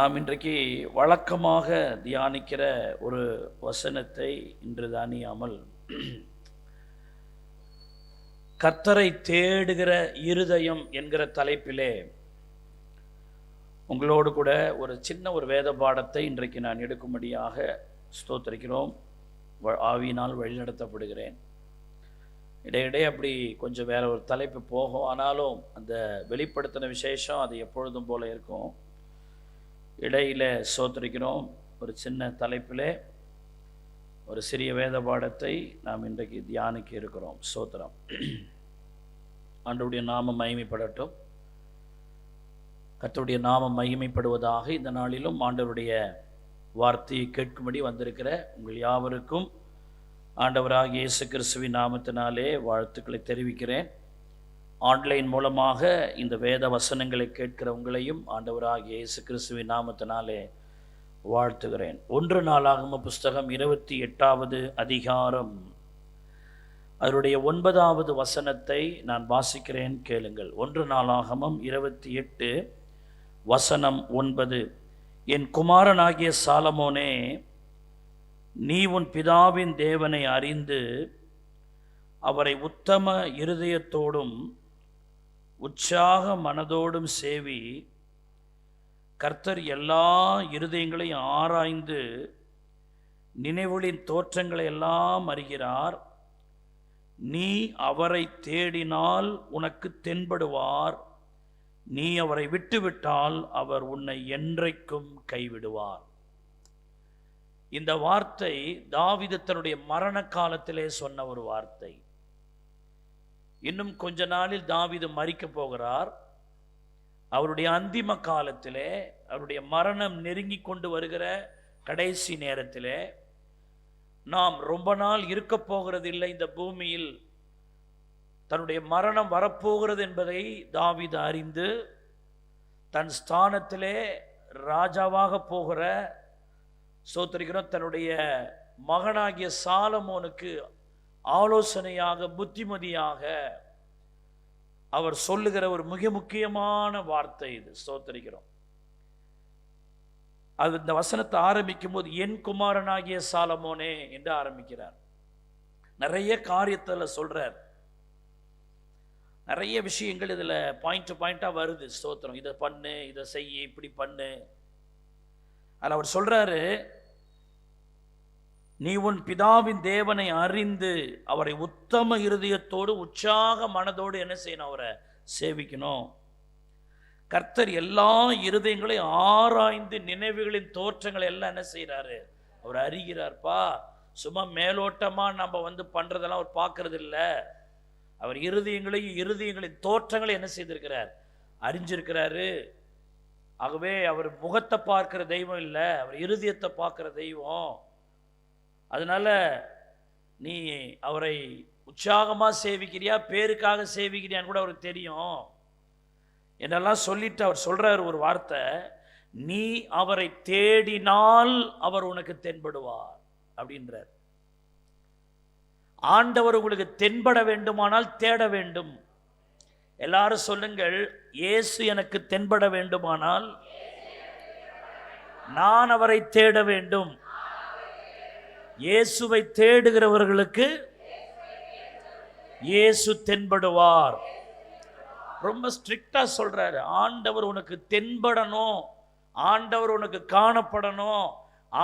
நாம் இன்றைக்கு வழக்கமாக தியானிக்கிற ஒரு வசனத்தை இன்று தியானியாமல் கர்த்தரை தேடுகிற இருதயம் என்கிற தலைப்பிலே உங்களோடு கூட ஒரு சின்ன வேத பாடத்தை இன்றைக்கு நான் எடுக்கும்படியாக ஸ்தோத்திரிக்கிறோம். ஆவியினால் வழிநடத்தப்படுகிறேன். இடையிடையே அப்படி கொஞ்சம் வேற ஒரு தலைப்பு போகும், ஆனாலும் அந்த வெளிப்படுத்தின விசேஷம் அது எப்பொழுதும் போல இருக்கும். இடையில ஸ்தோத்திரிக்கிறோம். ஒரு சின்ன தலைப்பிலே ஒரு சிறிய வேத பாடத்தை நாம் இன்றைக்கு தியானிக்க இருக்கிறோம். ஸ்தோத்திரம். ஆண்டவருடைய நாமம் மகிமைப்படட்டும். கர்த்தருடைய நாமம் மகிமைப்படுவதாக. இந்த நாளிலும் ஆண்டவருடைய வார்த்தையை கேட்கும்படி வந்திருக்கிற உங்கள் யாவருக்கும் ஆண்டவராகிய இயேசு கிறிஸ்துவின் நாமத்தினாலே வாழ்த்துக்களை தெரிவிக்கிறேன். ஆன்லைன் மூலமாக இந்த வேத வசனங்களை கேட்கிற உங்களையும் ஆண்டவராகிய இயேசு கிறிஸ்துவின் நாமத்தினாலே வாழ்த்துகிறேன். 1 நாளாகம புஸ்தகம் 28வது அதிகாரம் அதனுடைய 9வது வசனத்தை நான் வாசிக்கிறேன், கேளுங்கள். 1 நாளாகமம் 28 வசனம் 9. என் குமாரனாகிய சாலமோனே, நீ உன் பிதாவின் தேவனை அறிந்து அவரை உத்தம இருதயத்தோடும் உற்சாக மனதோடும் சேவி. கர்த்தர் எல்லா இருதயங்களையும் ஆராய்ந்து நினைவுகளின் தோற்றங்களை எல்லாம் அறிகிறார். நீ அவரை தேடினால் உனக்கு தென்படுவார். நீ அவரை விட்டுவிட்டால் அவர் உன்னை என்றைக்கும் கைவிடுவார். இந்த வார்த்தை தாவீது தன்னுடைய மரண காலத்திலே சொன்ன ஒரு வார்த்தை. இன்னும் கொஞ்ச நாளில் தாவீது மரிக்க போகிறார். அவருடைய அந்திம காலத்திலே, அவருடைய மரணம் நெருங்கி கொண்டு வருகிற கடைசி நேரத்திலே, நாம் ரொம்ப நாள் இருக்க போகிறதில்லை இந்த பூமியில், தன்னுடைய மரணம் வரப்போகிறது என்பதை தாவீது அறிந்து தன் ஸ்தானத்திலே ராஜாவாக போகிற ஸ்தோத்திரிக்கிறோம் தன்னுடைய மகனாகிய சாலமோனுக்கு ஆலோசனையாக புத்திமதியாக அவர் சொல்லுகிற ஒரு மிக முக்கியமான வார்த்தை இது. ஸ்தோத்திரிக்கிறோம். அது இந்த வசனத்தை ஆரம்பிக்கும் போது என் குமாரனாகிய சாலமோனே என்று ஆரம்பிக்கிறார். நிறைய காரியத்தில் சொல்றார். நிறைய விஷயங்கள் இதில் பாயிண்டா வருது. ஸ்தோத்திரம். இதை பண்ணு, இதை செய்ய, இப்படி பண்ணு. அதில் அவர் சொல்றாரு, நீ உன் பிதாவின் தேவனை அறிந்து அவரை உத்தம இருதயத்தோடு உற்சாக மனதோடு என்ன செய்யணும்? அவரை சேவிக்கணும். கர்த்தர் எல்லா இருதயங்களையும் ஆராய்ந்து நினைவுகளின் தோற்றங்களை எல்லாம் என்ன செய்யறாரு? அவர் அறிகிறார்ப்பா. சும்மா மேலோட்டமா நம்ம பண்றதெல்லாம் அவர் பார்க்கறது இல்லை. அவர் இருதயங்களின் தோற்றங்களை என்ன செய்திருக்கிறார்? அறிஞ்சிருக்கிறாரு. ஆகவே அவர் முகத்தை பார்க்கிற தெய்வம் இல்லை, அவர் இருதயத்தை பார்க்கிற தெய்வம். அதனால நீ அவரை உற்சாகமா சேவிக்கிறியா, பேருக்காக சேவிக்கிறியான்னு கூட அவருக்கு தெரியும் என்னெல்லாம் சொல்லிட்டு அவர் சொல்றார் ஒரு வார்த்தை, நீ அவரை தேடினால் அவர் உனக்கு தென்படுவார் அப்படின்றார். ஆண்டவர் உங்களுக்கு தென்பட வேண்டுமானால் தேட வேண்டும். எல்லாரும் சொல்லுங்கள், இயேசு எனக்கு தென்பட வேண்டுமானால் நான் அவரை தேட வேண்டும். இயேசுவை தேடுகிறவர்களுக்கு இயேசு தென்படுவார். ரொம்ப ஸ்ட்ரிக்டா சொல்றாரு. ஆண்டவர் உனக்கு தென்படணும், ஆண்டவர் உனக்கு காணப்படணும்,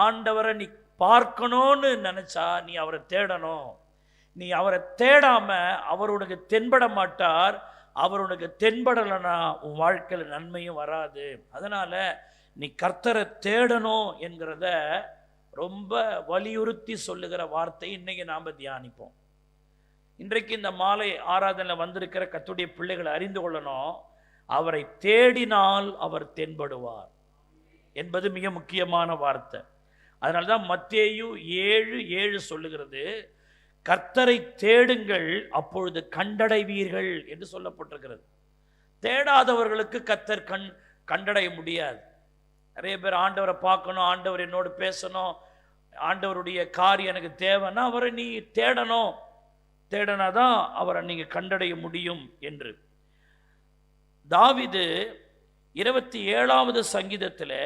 ஆண்டவரை நீ பார்க்கணும்னு நினைச்சா நீ அவரை தேடணும். நீ அவரை தேடாம அவர் உனக்கு தென்பட மாட்டார். அவர் உனக்கு தென்படலைன்னா உன் வாழ்க்கையில் நன்மையும் வராது. அதனால நீ கர்த்தரை தேடணும் என்கிறத ரொம்ப வலியுறுத்தி சொல்லுகிற வார்த்தை இன்னைக்கு நாம தியானிப்போம். இன்றைக்கு இந்த மாலை ஆராதனை வந்திருக்கிற கர்த்தருடைய பிள்ளைகளை அறிந்து கொள்ளணும், அவரை தேடினால் அவர் தென்படுவார் என்பது மிக முக்கியமான வார்த்தை. அதனால்தான் மத்தேயு 7:7 சொல்லுகிறது, கர்த்தரை தேடுங்கள் அப்பொழுது கண்டடைவீர்கள் என்று சொல்லப்பட்டிருக்கிறது. தேடாதவர்களுக்கு கர்த்தர் கண்டடைய முடியாது. நிறைய பேர் ஆண்டவரை பார்க்கணும், ஆண்டவர் என்னோடு பேசணும், ஆண்டவருடைய காரியம் எனக்கு தேவைன்னா அவரை நீ தேடணும். தேடனாதான் அவரை நீங்க கண்டடைய முடியும் என்று. தாவீது 27வது சங்கீதத்தில்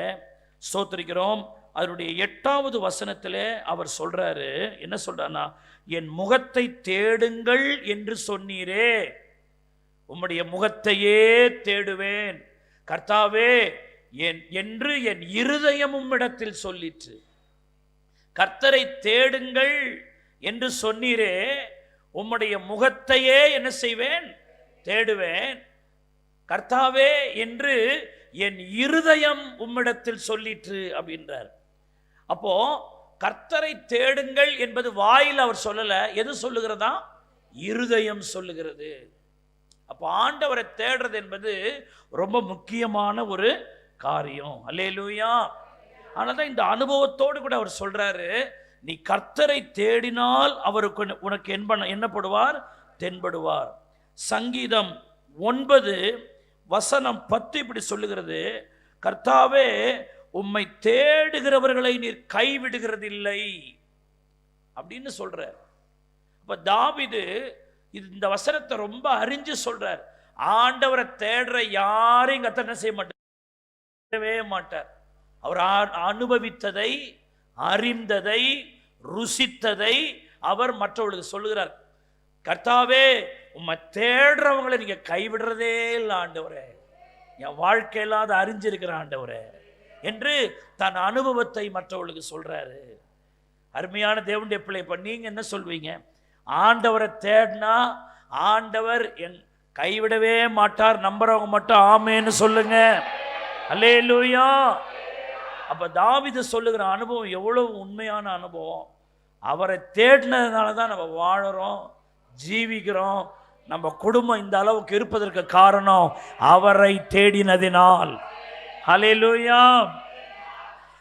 ஸ்தோத்திரிக்கிறோம். அதனுடைய 8வது வசனத்திலே அவர் சொல்றாரு, என்ன சொல்றாருன்னா, என் முகத்தை தேடுங்கள் என்று சொன்னீரே, உம்முடைய முகத்தையே தேடுவேன் கர்த்தாவே என்று என் இருதயம் உம்மிடத்தில் சொல்லிற்று. கர்த்தரை தேடுங்கள் என்று சொன்னீரே, உம்முடைய முகத்தையே என்ன செய்வேன், தேடுவேன் கர்த்தாவே என்று என் இருதயம் உம்மிடத்தில் சொல்லிற்று அப்படின்றார். அப்போ கர்த்தரை தேடுங்கள் என்பது வாயில் அவர் சொல்லல, எது சொல்லுகிறதா, இருதயம் சொல்லுகிறது. அப்போ ஆண்டவரை தேடுறது என்பது ரொம்ப முக்கியமான ஒரு காரியம். அல்லேலூயா. ஆனால்தான் இந்த அனுபவத்தோடு கூட அவர் சொல்றாரு, நீ கர்த்தரை தேடினால் அவருக்கு உனக்கு என்னப்படுவார், தென்படுவார். சங்கீதம் 9:10 இப்படி சொல்லுகிறது, கர்த்தாவே உம்மை தேடுகிறவர்களை நீர் கைவிடுகிறதில்லை அப்படின்னு சொல்ற. அப்ப தாவீது இந்த வசனத்தை ரொம்ப அறிஞ்சு சொல்றார். ஆண்டவரை தேடுற யாரையும் கர்த்தர் என்ன செய்ய மாட்டார். அவர் அனுபவித்ததை, அறிந்ததை, ருசித்ததை அவர் மற்றவர்களுக்கு சொல்லுகிறார். கர்த்தாவே உம்மை தேடுறவங்களை நீங்க கைவிடுறதே இல்லை ஆண்டவரே, என் வாழ்க்கையெல்லாம் அதை அறிஞ்சிருக்கிற ஆண்டவரே என்று தன் அனுபவத்தை மற்றவர்களுக்கு சொல்றாரு. அருமையான தேவனுடைய பிள்ளை, இப்ப நீங்க என்ன சொல்வீங்க? ஆண்டவரை தேடினா ஆண்டவர் என் கைவிடவே மாட்டார். நம்புறவங்க மட்டும் ஆமேன்னு சொல்லுங்க. அல்லேலூயா. அப்ப தாவீது சொல்லுகிற அனுபவம் எவ்வளவு உண்மையான அனுபவம். அவரை தேடினதுனால தான் நம்ம வாழறோம், ஜீவிக்கிறோம். நம்ம குடும்பம் இந்த அளவுக்கு இருப்பதற்கு காரணம் அவரை தேடினதினால். அல்லேலூயா.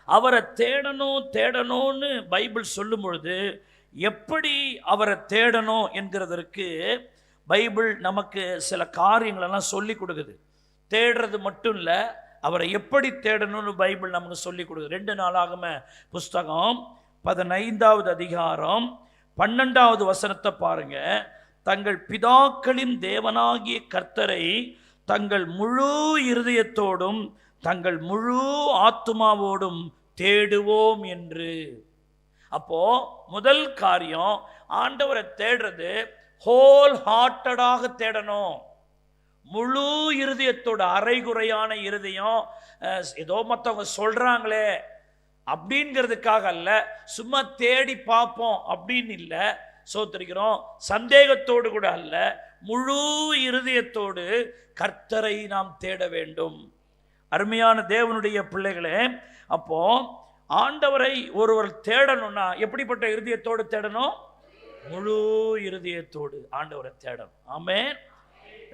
அவரை தேடணும்னு பைபிள் சொல்லும் பொழுது எப்படி அவரை தேடணும் என்கிறதற்கு பைபிள் நமக்கு சில காரியங்களெல்லாம் சொல்லி கொடுக்குது. தேடுறது மட்டும் இல்லை, அவரை எப்படி தேடணும்னு பைபிள் நமக்கு சொல்லி கொடுக்குது. 2 நாளாகம புஸ்தகம் 15வது அதிகாரம் 12வது வசனத்தை பாருங்க. தங்கள் பிதாக்களின் தேவனாகிய கர்த்தரை தங்கள் முழு இருதயத்தோடும் தங்கள் முழு ஆத்துமாவோடும் தேடுவோம் என்று. அப்போ முதல் காரியம், ஆண்டவரை தேடுறது ஹோல் ஹார்ட்டடாக தேடணும். முழு இருதயத்தோட, அரைகுறையான இருதயம், ஏதோ மற்றவங்க சொல்றாங்களே அப்படிங்கிறதுக்காக அல்ல, சும்மா தேடி பார்ப்போம் அப்படின்னு இல்லை, சோத்திரிக்கிறோம், சந்தேகத்தோடு கூட அல்ல, முழு இருதயத்தோடு கர்த்தரை நாம் தேட வேண்டும். அருமையான தேவனுடைய பிள்ளைகளே, அப்போ ஆண்டவரை ஒருவர் தேடணும்னா எப்படிப்பட்ட இருதயத்தோடு தேடணும்? முழு இருதயத்தோடு ஆண்டவரை தேடணும். ஆமென்.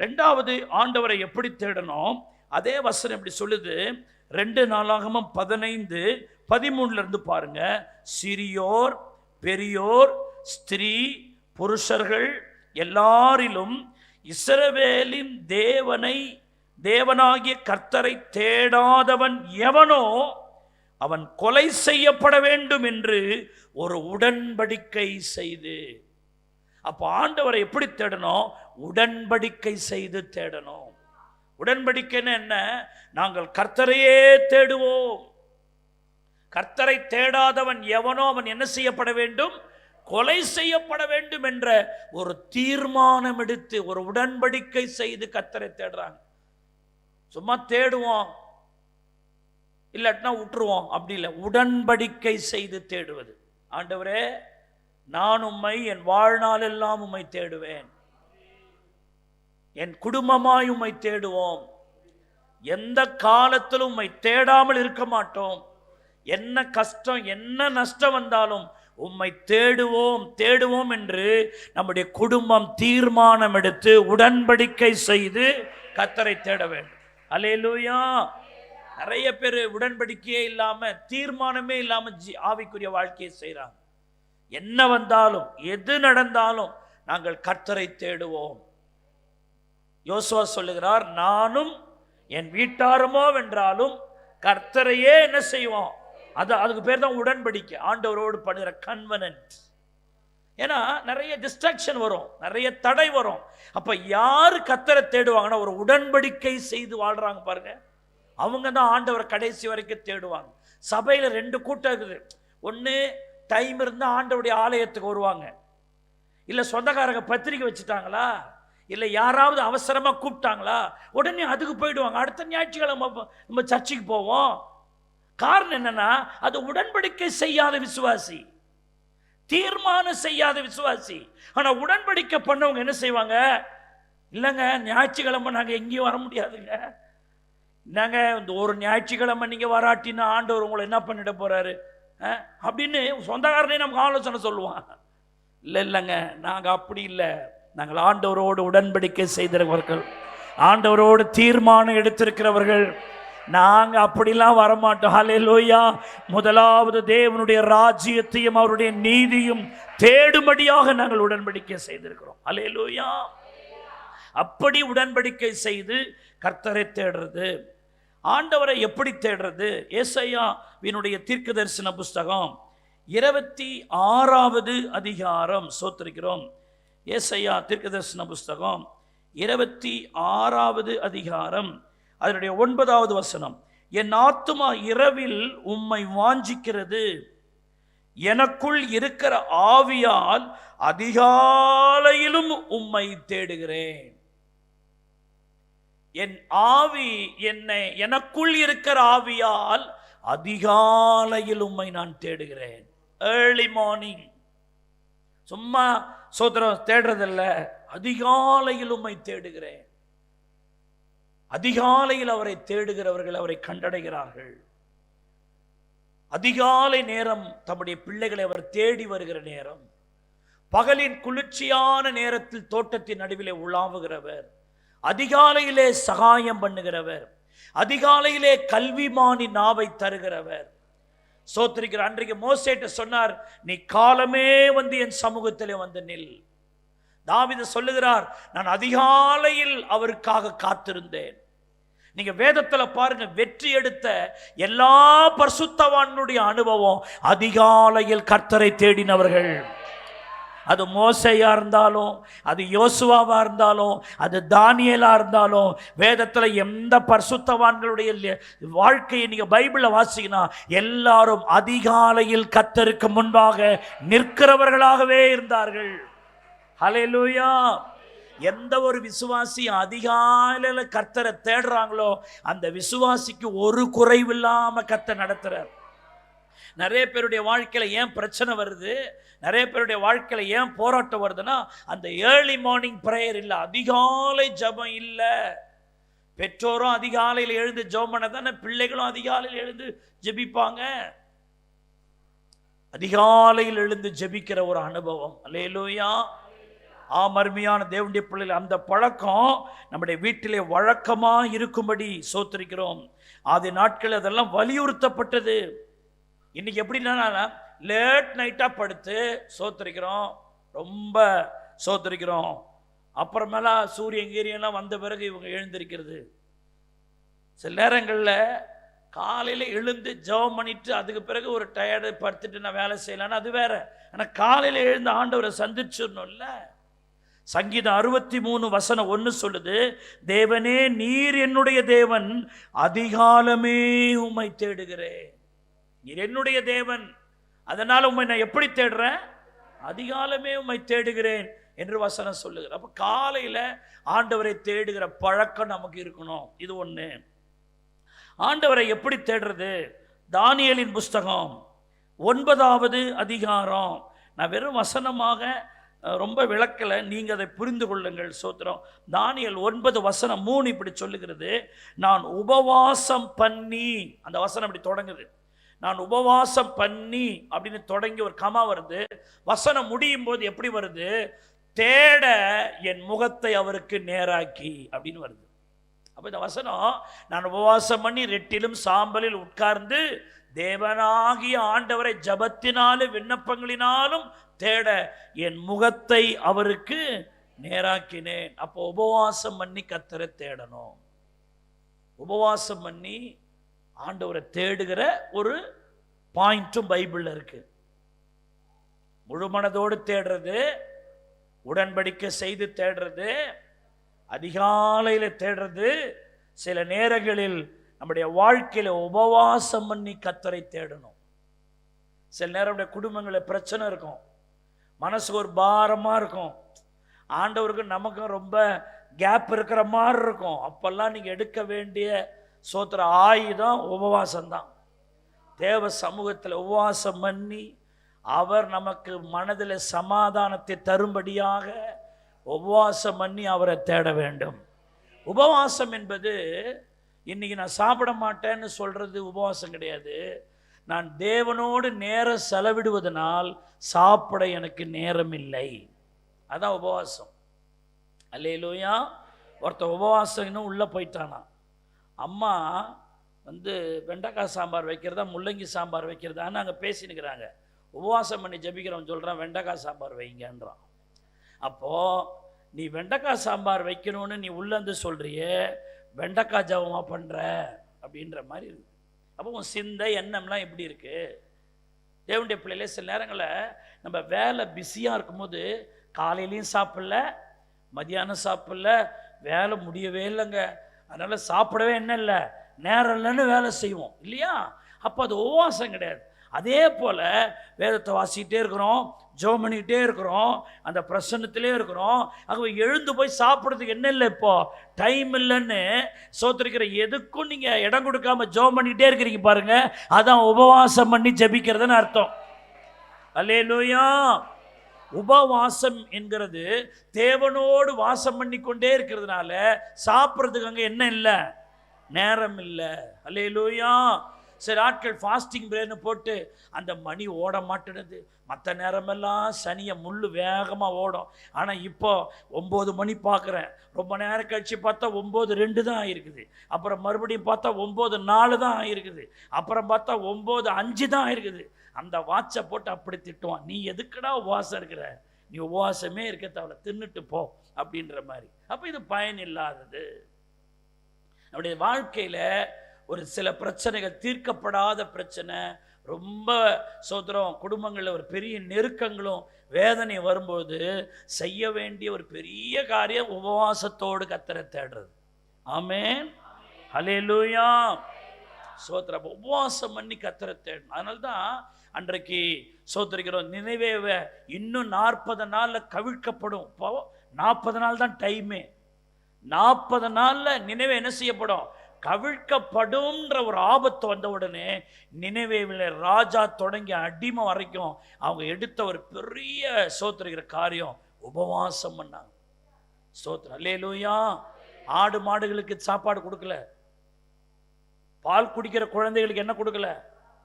2வது ஆண்டவரை எப்படி தேடணும்? அதே வசனம் எப்படி சொல்லுது? 2 நாளாகமம் 15:13 பாருங்க. சிறியோர் பெரியோர் ஸ்திரீ புருஷர்கள் எல்லாரிலும் இஸ்ரவேலின் தேவனாகிய கர்த்தரை தேடாதவன் எவனோ அவன் கொலை செய்யப்பட வேண்டும் என்று ஒரு உடன்படிக்கை செய்து. அப்போ ஆண்டவரை எப்படி தேடணும்? உடன்படிக்கை செய்து தேடணும். உடன்படிக்கைன்னு என்ன? நாங்கள் கர்த்தரையே தேடுவோம். கர்த்தரை தேடாதவன் எவனோ அவன் என்ன செய்யப்பட வேண்டும்? கொலை செய்யப்பட வேண்டும் என்ற ஒரு தீர்மானம் எடுத்து ஒரு உடன்படிக்கை செய்து கர்த்தரை தேடுறாங்க. சும்மா தேடுவோம் இல்லாட்டினா விட்டுருவோம் அப்படி இல்லை, உடன்படிக்கை செய்து தேடுவது. ஆண்டவரே, நான் உம்மை என் வாழ்நாள் எல்லாம் உம்மை தேடுவேன், என் குடும்பமாய் உம்மை தேடுவோம், எந்த காலத்திலும் உம்மை தேடாமல் இருக்க மாட்டோம், என்ன கஷ்டம் என்ன நஷ்டம் வந்தாலும் உம்மை தேடுவோம் என்று நம்முடைய குடும்பம் தீர்மானம் எடுத்து உடன்படிக்கை செய்து கர்த்தரை தேட வேண்டும். அல்லேலூயா. நிறைய பேர் உடன்படிக்கையே இல்லாம, தீர்மானமே இல்லாம ஆவிக்குரிய வாழ்க்கையை செய்றாங்க. என்ன வந்தாலும் எது நடந்தாலும் நாங்கள் கர்த்தரை தேடுவோம். யோசுவா சொல்லுகிறார், நானும் என் வீட்டாருமோ வென்றாலும் கர்த்தரையே என்ன செய்வோம். அதுக்கு பேர் தான் உடன்படிக்கை, ஆண்டவரோடு பண்ணுகிற கன்வெனன்ட். ஏன்னா நிறைய டிஸ்ட்ராக்ஷன் வரும், நிறைய தடை வரும். அப்ப யாரு கர்த்தரை தேடுவாங்கன்னா ஒரு உடன்படிக்கை செய்து வாழ்றாங்க பாருங்க, அவங்க தான் ஆண்டவரை கடைசி வரைக்கும் தேடுவாங்க. சபையில் 2 கூட்டம் இருக்குது. ஒன்று டைம் இருந்தால் ஆண்டவருடைய ஆலயத்துக்கு வருவாங்க, இல்லை சொந்தக்காரங்க பத்திரிக்கை வச்சுட்டாங்களா, இல்லை யாராவது அவசரமாக கூப்பிட்டாங்களா உடனே அதுக்கு போயிடுவாங்க. அடுத்த ஞாயிற்றுக்கிழமை நம்ம சர்ச்சுக்கு போவோம். காரணம் என்னன்னா, அது உடன்படிக்கை செய்யாத விசுவாசி, தீர்மானம் செய்யாத விசுவாசி. ஆனால் உடன்படிக்கை பண்ணவங்க என்ன செய்வாங்க, இல்லைங்க ஞாயிற்றுக்கிழமை நாங்கள் எங்கேயும் வர முடியாதுங்க, நாங்கள் இந்த ஒரு ஞாயிற்றுக்கிழமை நீங்கள் வராட்டினா ஆண்டவர் உங்களை என்ன பண்ணிட போகிறாரு அப்படின்னு சொந்தக்காரனே நமக்கு ஆலோசனை சொல்லுவான். இல்லைங்க நாங்கள் அப்படி இல்லை, நாங்கள் ஆண்டவரோடு உடன்படிக்கை செய்திருக்கிறவர்கள், ஆண்டவரோடு தீர்மானம் எடுத்திருக்கிறவர்கள், நாங்கள் அப்படிலாம் வரமாட்டோம். ஹல்லேலூயா. முதலாவது தேவனுடைய ராஜ்யத்தையும் அவருடைய நீதியும் தேடும்படியாக நாங்கள் உடன்படிக்கை செய்திருக்கிறோம். ஹல்லேலூயா. அப்படி உடன்படிக்கை செய்து கர்த்தரை தேடுறது. ஆண்டவரை எப்படி தேடுறது? ஏசாயாவினுடைய தீர்க்கதரிசன புஸ்தகம் 26வது அதிகாரம். சோத்திருக்கிறோம். ஏசாயா தீர்க்கதரிசன புஸ்தகம் 26வது அதிகாரம், அதனுடைய 9வது வசனம். என் ஆத்துமா இரவில் உம்மை வாஞ்சிக்கிறது, எனக்குள் இருக்கிற ஆவியால் அதிகாலையிலும் உம்மை தேடுகிறேன். என் ஆவி என்னை, எனக்குள் இருக்கிற ஆவியால் அதிகாலையில் உம்மை நான் தேடுகிறேன். ஏர்லி மார்னிங், சும்மா சோத்திரம் தேடுறதில்ல, அதிகாலையில் உம்மை தேடுகிறேன். அதிகாலையில் அவரை தேடுகிறவர்கள் அவரை கண்டடைகிறார்கள். அதிகாலை நேரம் தம்முடைய பிள்ளைகளை அவர் தேடி வருகிற நேரம். பகலின் குளிர்ச்சியான நேரத்தில் தோட்டத்தின் நடுவிலே உலாவுகிறவர், அதிகாலையிலே சகாயம் பண்ணுகிறவர், அதிகாலையிலே கல்விமானி நாவை தருகிறவர். சோத்திரிக்கிற அன்றைக்கு மோசேட்ட சொன்னார், நீ காலமே வந்து என் சமூகத்திலே வந்து நில். தாவீது சொல்லுகிறார், நான் அதிகாலையில் அவருக்காக காத்திருந்தேன். நீங்க வேதத்துல பாருங்க, வெற்றி எடுத்த எல்லா பரிசுத்தவான்களுடைய அனுபவம் அதிகாலையில் கர்த்தரை தேடினவர்கள். அது மோசையா இருந்தாலும், அது யோசுவாவா இருந்தாலும், அது தானியேலா இருந்தாலும், வேதத்துல எந்த பரிசுத்தவான்களுடைய வாழ்க்கையை நீங்க பைபிள்ல வாசிக்கினா எல்லாரும் அதிகாலையில் கர்த்தருக்கு முன்பாக நிற்கிறவர்களாகவே இருந்தார்கள். ஹல்லேலூயா. எந்த ஒரு விசுவாசி அதிகாலையில கர்த்தரை தேடுறாங்களோ அந்த விசுவாசிக்கு ஒரு குறைவில்லாம கர்த்தர் நடத்துறார். நிறைய பேருடைய வாழ்க்கையில ஏன் பிரச்சனை வருது, நிறைய பேருடைய வாழ்க்கையில ஏன் போராட்டம் வருதுன்னா, அந்த ஏர்லி மார்னிங் பிரேயர் இல்லை, அதிகாலை ஜெபம் இல்லை. பெற்றோரும் அதிகாலையில் எழுந்து ஜெபம் பண்ண தானே பிள்ளைகளும் அதிகாலையில் எழுந்து ஜெபிப்பாங்க. அதிகாலையில் எழுந்து ஜெபிக்கிற ஒரு அனுபவம். அல்லேலூயா. அருமையான தேவனுடைய பிள்ளைகள், அந்த பழக்கம் நம்முடைய வீட்டிலே வழக்கமா இருக்கும்படி சோத்திருக்கிறோம். ஆதி நாட்கள் அதெல்லாம் வலியுறுத்தப்பட்டது. இன்னைக்கு எப்படின்னா லேட் நைட்டா படுத்து சோத்திருக்கிறோம், ரொம்ப சோத்திருக்கிறோம். அப்புறமேல சூரியன் கீரியெல்லாம் வந்த பிறகு இவங்க எழுந்திருக்கிறது. சில நேரங்களில் காலையில் எழுந்து ஜெபம் பண்ணிட்டு அதுக்கு பிறகு ஒரு டயர்டு படுத்துட்டு நான் வேலை செய்யலான்னு அது வேற. ஆனால் காலையில் எழுந்து ஆண்டவரை சந்திச்சிடணும்ல. சங்கீதம் 63 வசனம் 1 சொல்லுது, தேவனே நீர் என்னுடைய தேவன், அதிகாலமே உம்மை தேடுகிறேன். நீர் என்னுடைய தேவன், அதனால உம்மை நான் எப்படி தேடுறேன், அதிகாலமே உம்மை தேடுகிறேன் என்று வசனம் சொல்லுகிற. அப்ப காலையில ஆண்டவரை தேடுகிற பழக்கம் நமக்கு இருக்கணும். இது ஒண்ணு. ஆண்டவரை எப்படி தேடுறது? தானியேலின் புஸ்தகம் 9வது அதிகாரம். நான் வெறும் வசனமாக ரொம்ப விளக்கலை, நீங்கள் அதை புரிந்து கொள்ளுங்கள். சோத்திரம். தானியேல் 9 வசனம் 3 இப்படி சொல்லுகிறது, நான் உபவாசம் பண்ணி, அந்த வசனம் இப்படி தொடங்குது, நான் உபவாசம் பண்ணி அப்படின்னு தொடங்கி ஒரு கமா வருது. வசனம் முடியும் போது எப்படி வருது, தேட என் முகத்தை அவருக்கு நேராக்கி அப்படின்னு வருது. அப்போ இந்த வசனம், நான் உபவாசம் பண்ணி ரெட்டிலும் சாம்பலில் உட்கார்ந்து தேவனாகிய ஆண்டவரை ஜபத்தினாலும் விண்ணப்பங்களினாலும் தேட என் முகத்தை அவருக்கு நேராக்கினேன். அப்போ உபவாசம் பண்ணி கர்த்தரை தேடணும். உபவாசம் பண்ணி ஆண்டவரை தேடுகிற ஒரு பாயிண்ட்டும் பைபிள்ல இருக்கு. முழு மனதோடு தேடுறது, உடன்படிக்கை செய்து தேடுறது, அதிகாலையில் தேடுறது, சில நேரங்களில் நம்முடைய வாழ்க்கையில உபவாசம் பண்ணி கர்த்தரை தேடணும். சில நேரம் நம்முடைய குடும்பங்களில் பிரச்சனை இருக்கும், மனசுக்கு ஒரு பாரமா இருக்கும், ஆண்டவருக்கு நமக்கும் ரொம்ப கேப் இருக்கிற மாதிரி இருக்கும். அப்பெல்லாம் நீங்க எடுக்க வேண்டிய சோத்திர ஆயுதம் உபவாசம்தான். தேவ சமூகத்தில் உபவாசம் பண்ணி அவர் நமக்கு மனதில் சமாதானத்தை தரும்படியாக உபவாசம் பண்ணி அவரை தேட வேண்டும். உபவாசம் என்பது இன்னைக்கு நான் சாப்பிட மாட்டேன்னு சொல்றது உபவாசம் கிடையாது. நான் தேவனோடு நேரம் செலவிடுவதனால் சாப்பிட எனக்கு நேரம் இல்லை, அதான் உபவாசம். அல்லேலூயா. ஒருத்தர் உபவாசம் இன்னும் உள்ளே போயிட்டானா. அம்மா வெண்டைக்காய் சாம்பார் வைக்கிறதா முள்ளங்கி சாம்பார் வைக்கிறதான்னு அங்கே பேசினுக்கிறாங்க. உபவாசம் பண்ணி ஜபிக்கிறவன் சொல்கிறான் வெண்டைக்காய் சாம்பார் வைங்கன்றான். அப்போது நீ வெண்டைக்காய் சாம்பார் வைக்கணும்னு நீ உள்ளேருந்து சொல்கிறியே, வெண்டைக்காய் ஜபமாக பண்ணுற அப்படின்ற மாதிரி இருக்குது. அப்போ உன் சிந்தை எண்ணம்லாம் எப்படி இருக்குது? தேவனுடைய பிள்ளைகளே, சில நேரங்களில் நம்ம வேலை பிஸியாக இருக்கும்போது காலையிலையும் சாப்பிடல, மதியானம் சாப்பிடல, வேலை முடியவே இல்லைங்க, அதனால் சாப்பிடவே என்ன இல்லை, நேரம் இல்லைன்னு வேலை செய்வோம் இல்லையா? அப்போ அது உபவாசம் கிடையாது. அதே போல் வேதத்தை வாசிக்கிட்டே இருக்கிறோம், ஜெபம் பண்ணிக்கிட்டே இருக்கிறோம், அந்த பிரசன்னத்திலே இருக்கிறோம். ஆகவே எழுந்து போய் சாப்பிட்றதுக்கு என்ன இல்லை, இப்போ டைம் இல்லைன்னு சோத்திருக்கிற எதுக்கும் நீங்கள் இடம் கொடுக்காம ஜெபம் பண்ணிக்கிட்டே இருக்கிறீங்க பாருங்க, அதான் உபவாசம் பண்ணி ஜபிக்கிறதுன்னு அர்த்தம். அல்லேலூயா. உபவாசம் என்கிறது தேவனோடு வாசம் பண்ணி கொண்டே இருக்கிறதுனால சாப்பிட்றதுக்கு அங்கே என்ன இல்லை, நேரம் இல்லை. அல்லேலூயா. சில ஆட்கள் ஃபாஸ்டிங் பிரேயர்னு போட்டு அந்த மணி ஓட மாட்டேனுது, மற்ற நேரமெல்லாம் சனியை முள் வேகமாக ஓடும். ஆனால் இப்போ 9 மணி பார்க்குறேன், ரொம்ப நேரம் கழித்து பார்த்தா 9:02 தான் ஆகிருக்குது, அப்புறம் மறுபடியும் பார்த்தா 9:04 தான் ஆகிருக்குது, அப்புறம் பார்த்தா 9:05 தான் ஆகிருக்குது. அந்த வாட்சை போட்டு அப்படி திட்டுவான், நீ எதுக்குடா உபவாசம் இருக்கிற, நீ உபவாசமே இருக்க தேவை, தின்னுட்டு போ அப்படின்ற மாதிரி. அப்போ இது பயன் இல்லாதது. நம்முடைய வாழ்க்கையில் ஒரு சில பிரச்சனைகள், தீர்க்கப்படாத பிரச்சனை, ரொம்ப சோத்திரம் குடும்பங்களில் ஒரு பெரிய நெருக்கங்களும் வேதனை வரும்போது செய்ய வேண்டிய ஒரு பெரிய காரியம் உபவாசத்தோடு கர்த்தரை தேடுறது. ஆமென். ஹல்லேலூயா. சோத்திரம் உபவாசம் பண்ணி கர்த்தரை தேடணும். அதனால தான் அன்றைக்கு சோத்திரிக்கிறோம், நினைவேவை இன்னும் 40 நாளில் கவிழ்க்கப்படும். இப்போ 40 நாள் தான் டைமே. 40 நாளில் நினைவே என்ன செய்யப்படும், கவிழ்க்கப்படும்ன்ற ஒரு ஆபத்து வந்த உடனே நினைவேவில் ராஜா தொடங்கி அடிமை வரைக்கும் அவங்க எடுத்த ஒரு பெரிய சோத்திரிக்கிற காரியம் உபவாசம் பண்ணாங்க. சோத்திரம். அல்லேலூயா. ஆடு மாடுகளுக்கு சாப்பாடு கொடுக்கல, பால் குடிக்கிற குழந்தைகளுக்கு என்ன கொடுக்கல,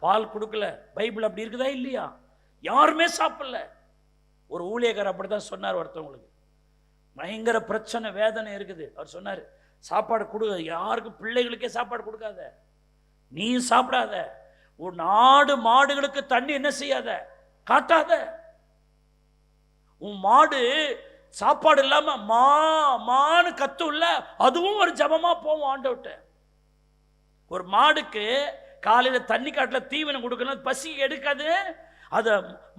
பால் கொடுக்கல. பைபிள் அப்படி இருக்குதா இல்லையா? யாருமே சாப்பிடல. ஒரு ஊழியக்காரர் அப்படிதான் சொன்னார். ஒருத்தவங்களுக்கு பயங்கர பிரச்சனை வேதனை இருக்குது, அவர் சொன்னார், சாப்பாடு கொடு, யாருக்கும் பிள்ளைகளுக்கே சாப்பாடு கொடுக்காத, நீ சாப்பிடாத, உன் ஆடு மாடுகளுக்கு தண்ணி என்ன செய்யாத, காட்டாத. உன் மாடு சாப்பாடு இல்லாம மான்னு கத்துள்ள, அதுவும் ஒரு ஜபமா போவோம் ஆண்டவர்ட்ட. ஒரு மாடுக்கு காலையில தண்ணி காட்டுல தீவனம் கொடுக்கணும், பசி எடுக்காது, அத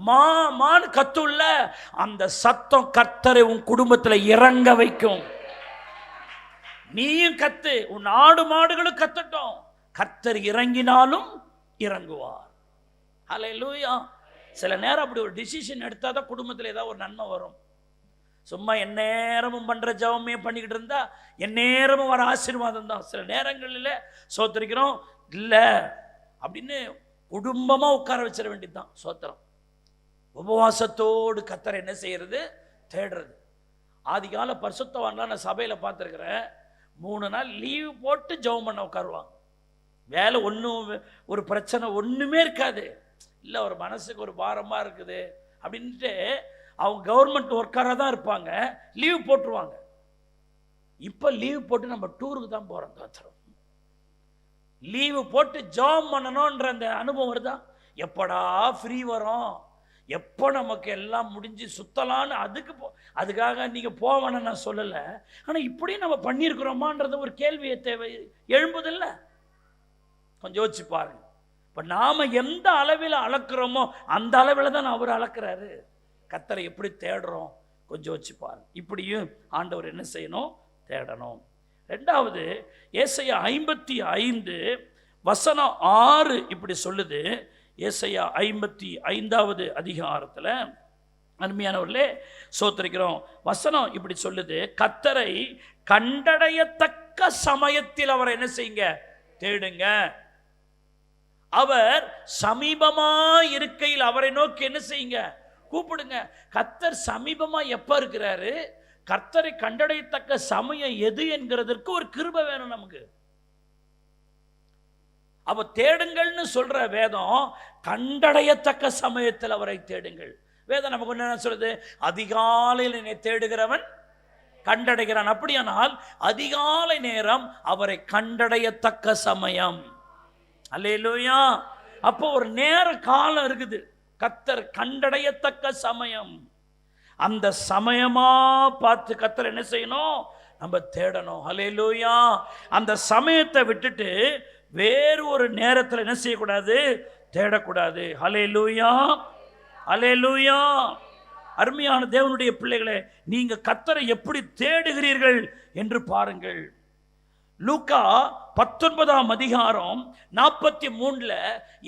மான்னு கத்துள்ள, அந்த சத்தம் கர்த்தரை உன் குடும்பத்தில் இறங்க வைக்கும். நீயும் கத்து, உன் ஆடு மாடுகளும் கத்தட்டும், கர்த்தர் இறங்கினாலும் இறங்குவார். ஹல்லேலூயா. சில நேரம் அப்படி ஒரு டிசிஷன் எடுத்தாதான் குடும்பத்தில் ஏதாவது ஒரு நன்மை வரும். சும்மா எந்நேரமும் பண்ற ஜபமே பண்ணிக்கிட்டு இருந்தா எந்நேரமும் வர ஆசீர்வாதம் தான். சில நேரங்களில் சோத்திரிக்கிறோம் இல்லை அப்படின்னு குடும்பமா உட்கார வச்சிட வேண்டியதுதான். சோத்திரம். உபவாசத்தோடு கர்த்தரை என்ன செய்யறது, தேடுறது. ஆதிகால பரிசுத்தவான்லாம் நான் சபையில் பார்த்துருக்கிறேன், 3 நாள் லீவு போட்டு ஜெபம் பண்ண உட்காருவாங்க. வேலை ஒன்றும், ஒரு பிரச்சனை ஒன்றுமே இருக்காது, இல்லை ஒரு மனசுக்கு ஒரு பாரமாக இருக்குது அப்படின்ட்டு அவங்க கவர்மெண்ட் ஒர்க்கராக தான் இருப்பாங்க, லீவு போட்டுருவாங்க. இப்போ லீவு போட்டு நம்ம டூருக்கு தான் போகிறோம். தோத்திரம். லீவு போட்டு ஜெபம் பண்ணணுன்ற அந்த அனுபவம் வருதா, எப்படா ஃப்ரீ வரும், எப்போ நமக்கு எல்லாம் முடிஞ்சு சுத்தலான்னு அதுக்காக நீங்கள் போவேன்னு நான் சொல்லலை. ஆனால் இப்படியும் நம்ம பண்ணியிருக்கிறோமான்றது ஒரு கேள்வியை தேவை எழும்புதில்லை. கொஞ்சம் யோசிச்சு பாருங்க. இப்போ நாம் எந்த அளவில் அளக்குறோமோ அந்த அளவில் தான் அவர் அளக்குறாரு. கர்த்தரை எப்படி தேடுறோம் கொஞ்சம் யோசிச்சு பாருங்க. இப்படியும் ஆண்டவர் என்ன செய்யணும், தேடணும். ரெண்டாவது ஏசாயா 55 வசனம் 6 இப்படி சொல்லுது. ஏசாயா 55வது அதிகாரத்தில் அருமையானவர்களே சோத்திரிக்கிறோம், வசனம் இப்படி சொல்லுது, கர்த்தரை கண்டடையத்தக்க சமயத்தில் அவரை என்ன செய்யுங்க, தேடுங்க. அவர் சமீபமா இருக்கையில் அவரை நோக்கி என்ன செய்யுங்க, கூப்பிடுங்க. கர்த்தர் சமீபமா எப்ப இருக்கிறாரு, கர்த்தரை கண்டடையத்தக்க சமயம் எது என்கிறதற்கு ஒரு கிருபை வேணும் நமக்கு. அப்ப தேடுங்கள்னு சொல்ற வேதம், கண்டடையத்தக்க சமயத்தில் அவரை தேடுங்கள். வேதம் நமக்கு என்ன சொல்றது, அதிகாலையில் என்னை தேடுகிறவன் கண்டடைகிறான். அப்படியானால் அதிகாலை நேரம் அவரை கண்டடையத்தக்க சமயம். அல்லேலூயா. அப்போ ஒரு நேர காலம் இருக்குது, கர்த்தர் கண்டடையத்தக்க சமயம். அந்த சமயமா பார்த்து கர்த்தர் என்ன செய்யணும், நம்ம தேடணும். அல்லேலூயா. அந்த சமயத்தை விட்டுட்டு வேறு ஒரு நேரத்தில் என்ன செய்யக்கூடாது, தேடக்கூடாது. அல்லேலூயா, அல்லேலூயா. அருமையான தேவனுடைய பிள்ளைகளே, நீங்க கர்த்தரை எப்படி தேடுகிறீர்கள் என்று பாருங்கள். லூக்கா 19ஆம் அதிகாரம் 43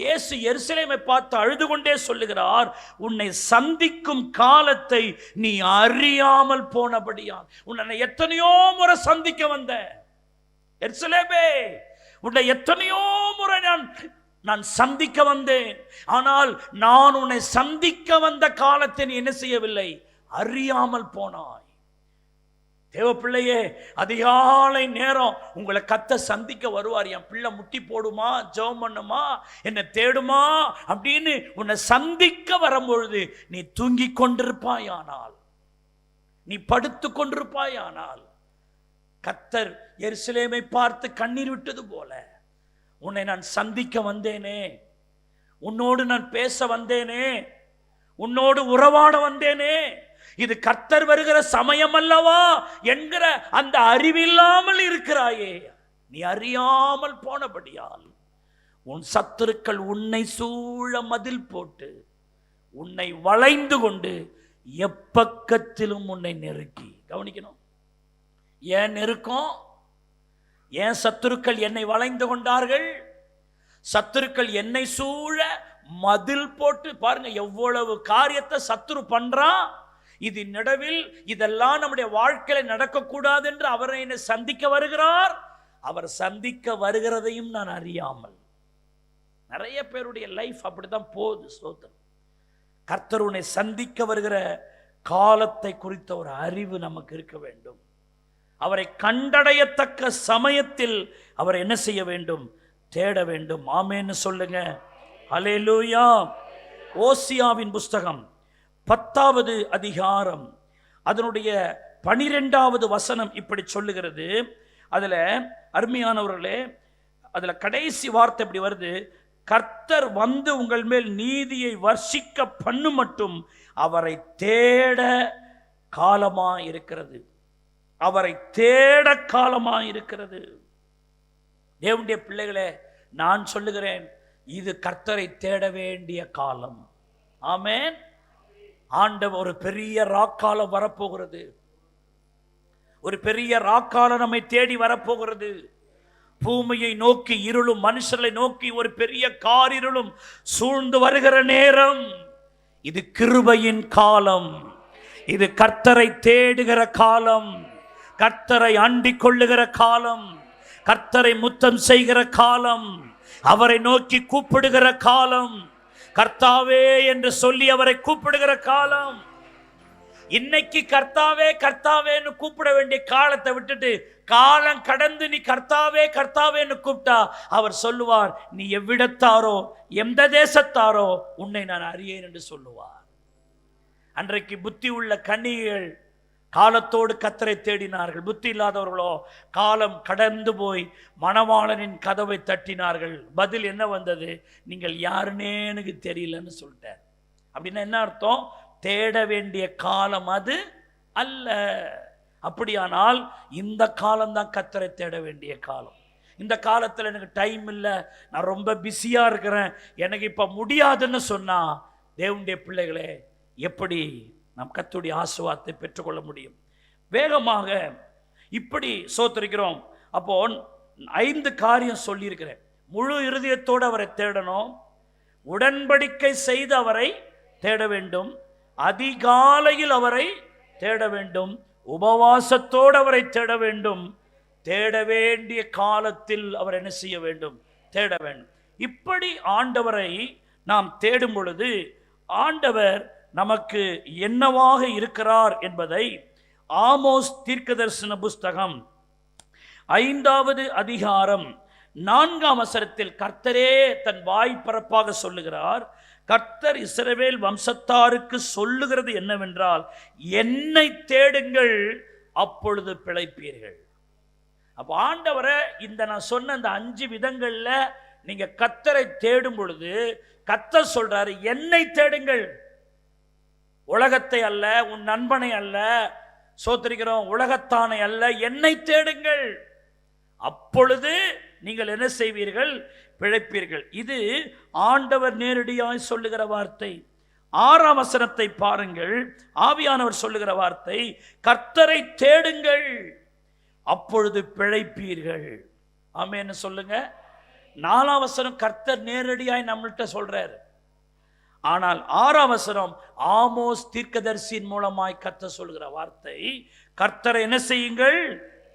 இயேசு எருசலேமை பார்த்து அழுது கொண்டே சொல்லுகிறார், உன்னை சந்திக்கும் காலத்தை நீ அறியாமல் போனபடியால். உன்னை எத்தனையோ முறை சந்திக்க வந்த எருசலேமே, உன்னை எத்தனையோ முறை நான் சந்திக்க வந்தேன், ஆனால் நான் உன்னை சந்திக்க வந்த காலத்தை நீ என்ன செய்யவில்லை, அறியாமல் போனாய். தேவ பிள்ளையே, அதிகாலை நேரம் உங்களை கர்த்தர் சந்திக்க வருவார். என் பிள்ளை முட்டி போடுமா, ஜெபம் பண்ணுமா, என்னை தேடுமா அப்படின்னு உன்னை சந்திக்க வரும்பொழுது நீ தூங்கி கொண்டிருப்பாயானால், நீ படுத்து கொண்டிருப்பாயானால், கர்த்தர் எருசலேமை பார்த்து கண்ணீர் விட்டது போல உன்னை நான் சந்திக்க வந்தேனே, உன்னோடு நான் பேச வந்தேனே, உன்னோடு உறவாட வந்தேனே, இது கர்த்தர் வருகிற சமயம் அல்லவா என்கிற அந்த அறிவில்லாமல் இருக்கிறாயே. நீ அறியாமல் போனபடியால் உன் சத்துருக்கள் உன்னை சூழ மதில் போட்டு உன்னை வளைந்து கொண்டு எப்பக்கத்திலும் உன்னை நெருக்கி. கவனிக்கணும், ஏன் நெருக்கம், ஏன் சத்துருக்கள் என்னை வளைந்து கொண்டார்கள், சத்துருக்கள் என்னை சூழ மதில் போட்டு. பாருங்க எவ்வளவு காரியத்தை சத்துரு பண்றான். இது நடுவில் இதெல்லாம் நம்முடைய வாழ்க்கையில நடக்கக்கூடாது என்று அவரை என்னை சந்திக்க வருகிறார். அவர் சந்திக்க வருகிறதையும் நான் அறியாமல். நிறைய பேருடைய லைஃப் அப்படித்தான் போகுது. ஸ்தோத்திரம். கர்த்தர் உன்னை சந்திக்க வருகிற காலத்தை குறித்த ஒரு அறிவு நமக்கு இருக்க வேண்டும். அவரை கண்டடையத்தக்க சமயத்தில் அவர் என்ன செய்ய வேண்டும், தேட வேண்டும். ஆமென்னு சொல்லுங்க. அல்லேலூயா. ஓசியாவின் புஸ்தகம் 10வது அதிகாரம் அதனுடைய 12வது வசனம் இப்படி சொல்லுகிறது. அதுல அருமையானவர்களே, அதுல கடைசி வார்த்தை இப்படி வருது, கர்த்தர் வந்து உங்கள் மேல் நீதியை வர்ஷிக்க பண்ணு மட்டும் அவரை தேட காலமா இருக்கிறது, அவரை தேட காலமா இருக்கிறது. தேவனுடைய பிள்ளைகளே, நான் சொல்லுகிறேன், இது கர்த்தரை தேட வேண்டிய காலம். ஆமென். ஆண்டவர் ஒரு பெரிய ராக்காலம் வரப்போகிறது, ஒரு பெரிய ராக்காலம் நம்மை தேடி வரப்போகிறது. பூமியை நோக்கி இருளும், மனுஷர்களை நோக்கி ஒரு பெரிய காரிருளும் சூழ்ந்து வருகிற நேரம். இது கிருபையின் காலம், இது கர்த்தரை தேடுகிற காலம், கர்த்தரை அண்டிக் கொள்ளுகிற காலம், கர்த்தரை முத்தம் செய்கிற காலம், அவரை நோக்கி கூப்பிடுகிற காலம், கர்த்தாவே என்று சொல்லி அவரை கூப்பிடுகிற காலம். இன்னைக்கு கர்த்தாவே கர்த்தாவேன்னு கூப்பிட வேண்டிய காலத்தை விட்டுட்டு காலம் கடந்து நீ கர்த்தாவே கர்த்தாவேன்னு கூப்பிட்டா அவர் சொல்லுவார், நீ எவ்விடத்தாரோ எந்த தேசத்தாரோ உன்னை நான் அறியேன் என்று சொல்லுவார். அன்றைக்கு புத்தி உள்ள கன்னிகைகள் காலத்தோடு கர்த்தரை தேடினார்கள், புத்தி இல்லாதவர்களோ காலம் கடந்து போய் மணவாளனின் கதவை தட்டினார்கள். பதில் என்ன வந்தது, நீங்கள் யாருன்னே எனக்கு தெரியலன்னு சொல்லிட்டார். அப்படின்னா என்ன அர்த்தம், தேட வேண்டிய காலம் அது அல்ல. அப்படியானால் இந்த காலம்தான் கர்த்தரை தேட வேண்டிய காலம். இந்த காலத்தில் எனக்கு டைம் இல்லை, நான் ரொம்ப பிஸியாக இருக்கிறேன், எனக்கு இப்போ முடியாதுன்னு சொன்னால் தேவனுடைய பிள்ளைகளே எப்படி நம் கர்த்தருடைய ஆசீர்வாதத்தை பெற்றுக்கொள்ள முடியும்? வேகமாக இப்படி சோத்திருக்கிறோம். அப்போ 5 காரியம் சொல்லியிருக்கிறேன். முழு இருதயத்தோடு அவரை தேடணும், உடன்படிக்கை செய்து அவரை தேட வேண்டும், அதிகாலையில் அவரை தேட வேண்டும், உபவாசத்தோடு அவரை தேட வேண்டும், தேட வேண்டிய காலத்தில் அவர் என்ன செய்ய வேண்டும்? தேட வேண்டும். இப்படி ஆண்டவரை நாம் தேடும் பொழுது ஆண்டவர் நமக்கு என்னவாக இருக்கிறார் என்பதை ஆமோஸ் தீர்க்கதரிசன புஸ்தகம் 5வது அதிகாரம் 4ஆம் வசனத்தில் கர்த்தரே தன் வாய்ப்பரப்பாக சொல்லுகிறார். கர்த்தர் இஸ்ரவேல் வம்சத்தாருக்கு சொல்லுகிறது என்னவென்றால், என்னை தேடுங்கள், அப்பொழுது பிழைப்பீர்கள். அப்போ ஆண்டவரை நான் சொன்ன இந்த 5 விதங்கள்ல நீங்க கர்த்தரை தேடும் பொழுது கர்த்தர் சொல்றாரு, என்னை தேடுங்கள். உலகத்தை அல்ல, உன் நண்பனை அல்ல, சோத்திரிக்கிறோம், உலகத்தானை அல்ல, என்னை தேடுங்கள், அப்பொழுது நீங்கள் என்ன செய்வீர்கள்? பிழைப்பீர்கள். இது ஆண்டவர் நேரடியாய் சொல்லுகிற வார்த்தை. 6ஆம் வசனத்தை பாருங்கள். ஆவியானவர் சொல்லுகிற வார்த்தை, கர்த்தரை தேடுங்கள், அப்பொழுது பிழைப்பீர்கள். ஆமென் சொல்லுங்க. 4ஆம் வசனம் கர்த்தர் நேரடியாய் நம்மள்கிட்ட சொல்றாரு. ஆனால் 6ஆம் வசனம் ஆமோஸ் தீர்க்கதரிசியின் மூலமாய் கர்த்தர் சொல்லுகிற வார்த்தை, கர்த்தரை என்ன செய்யுங்கள்?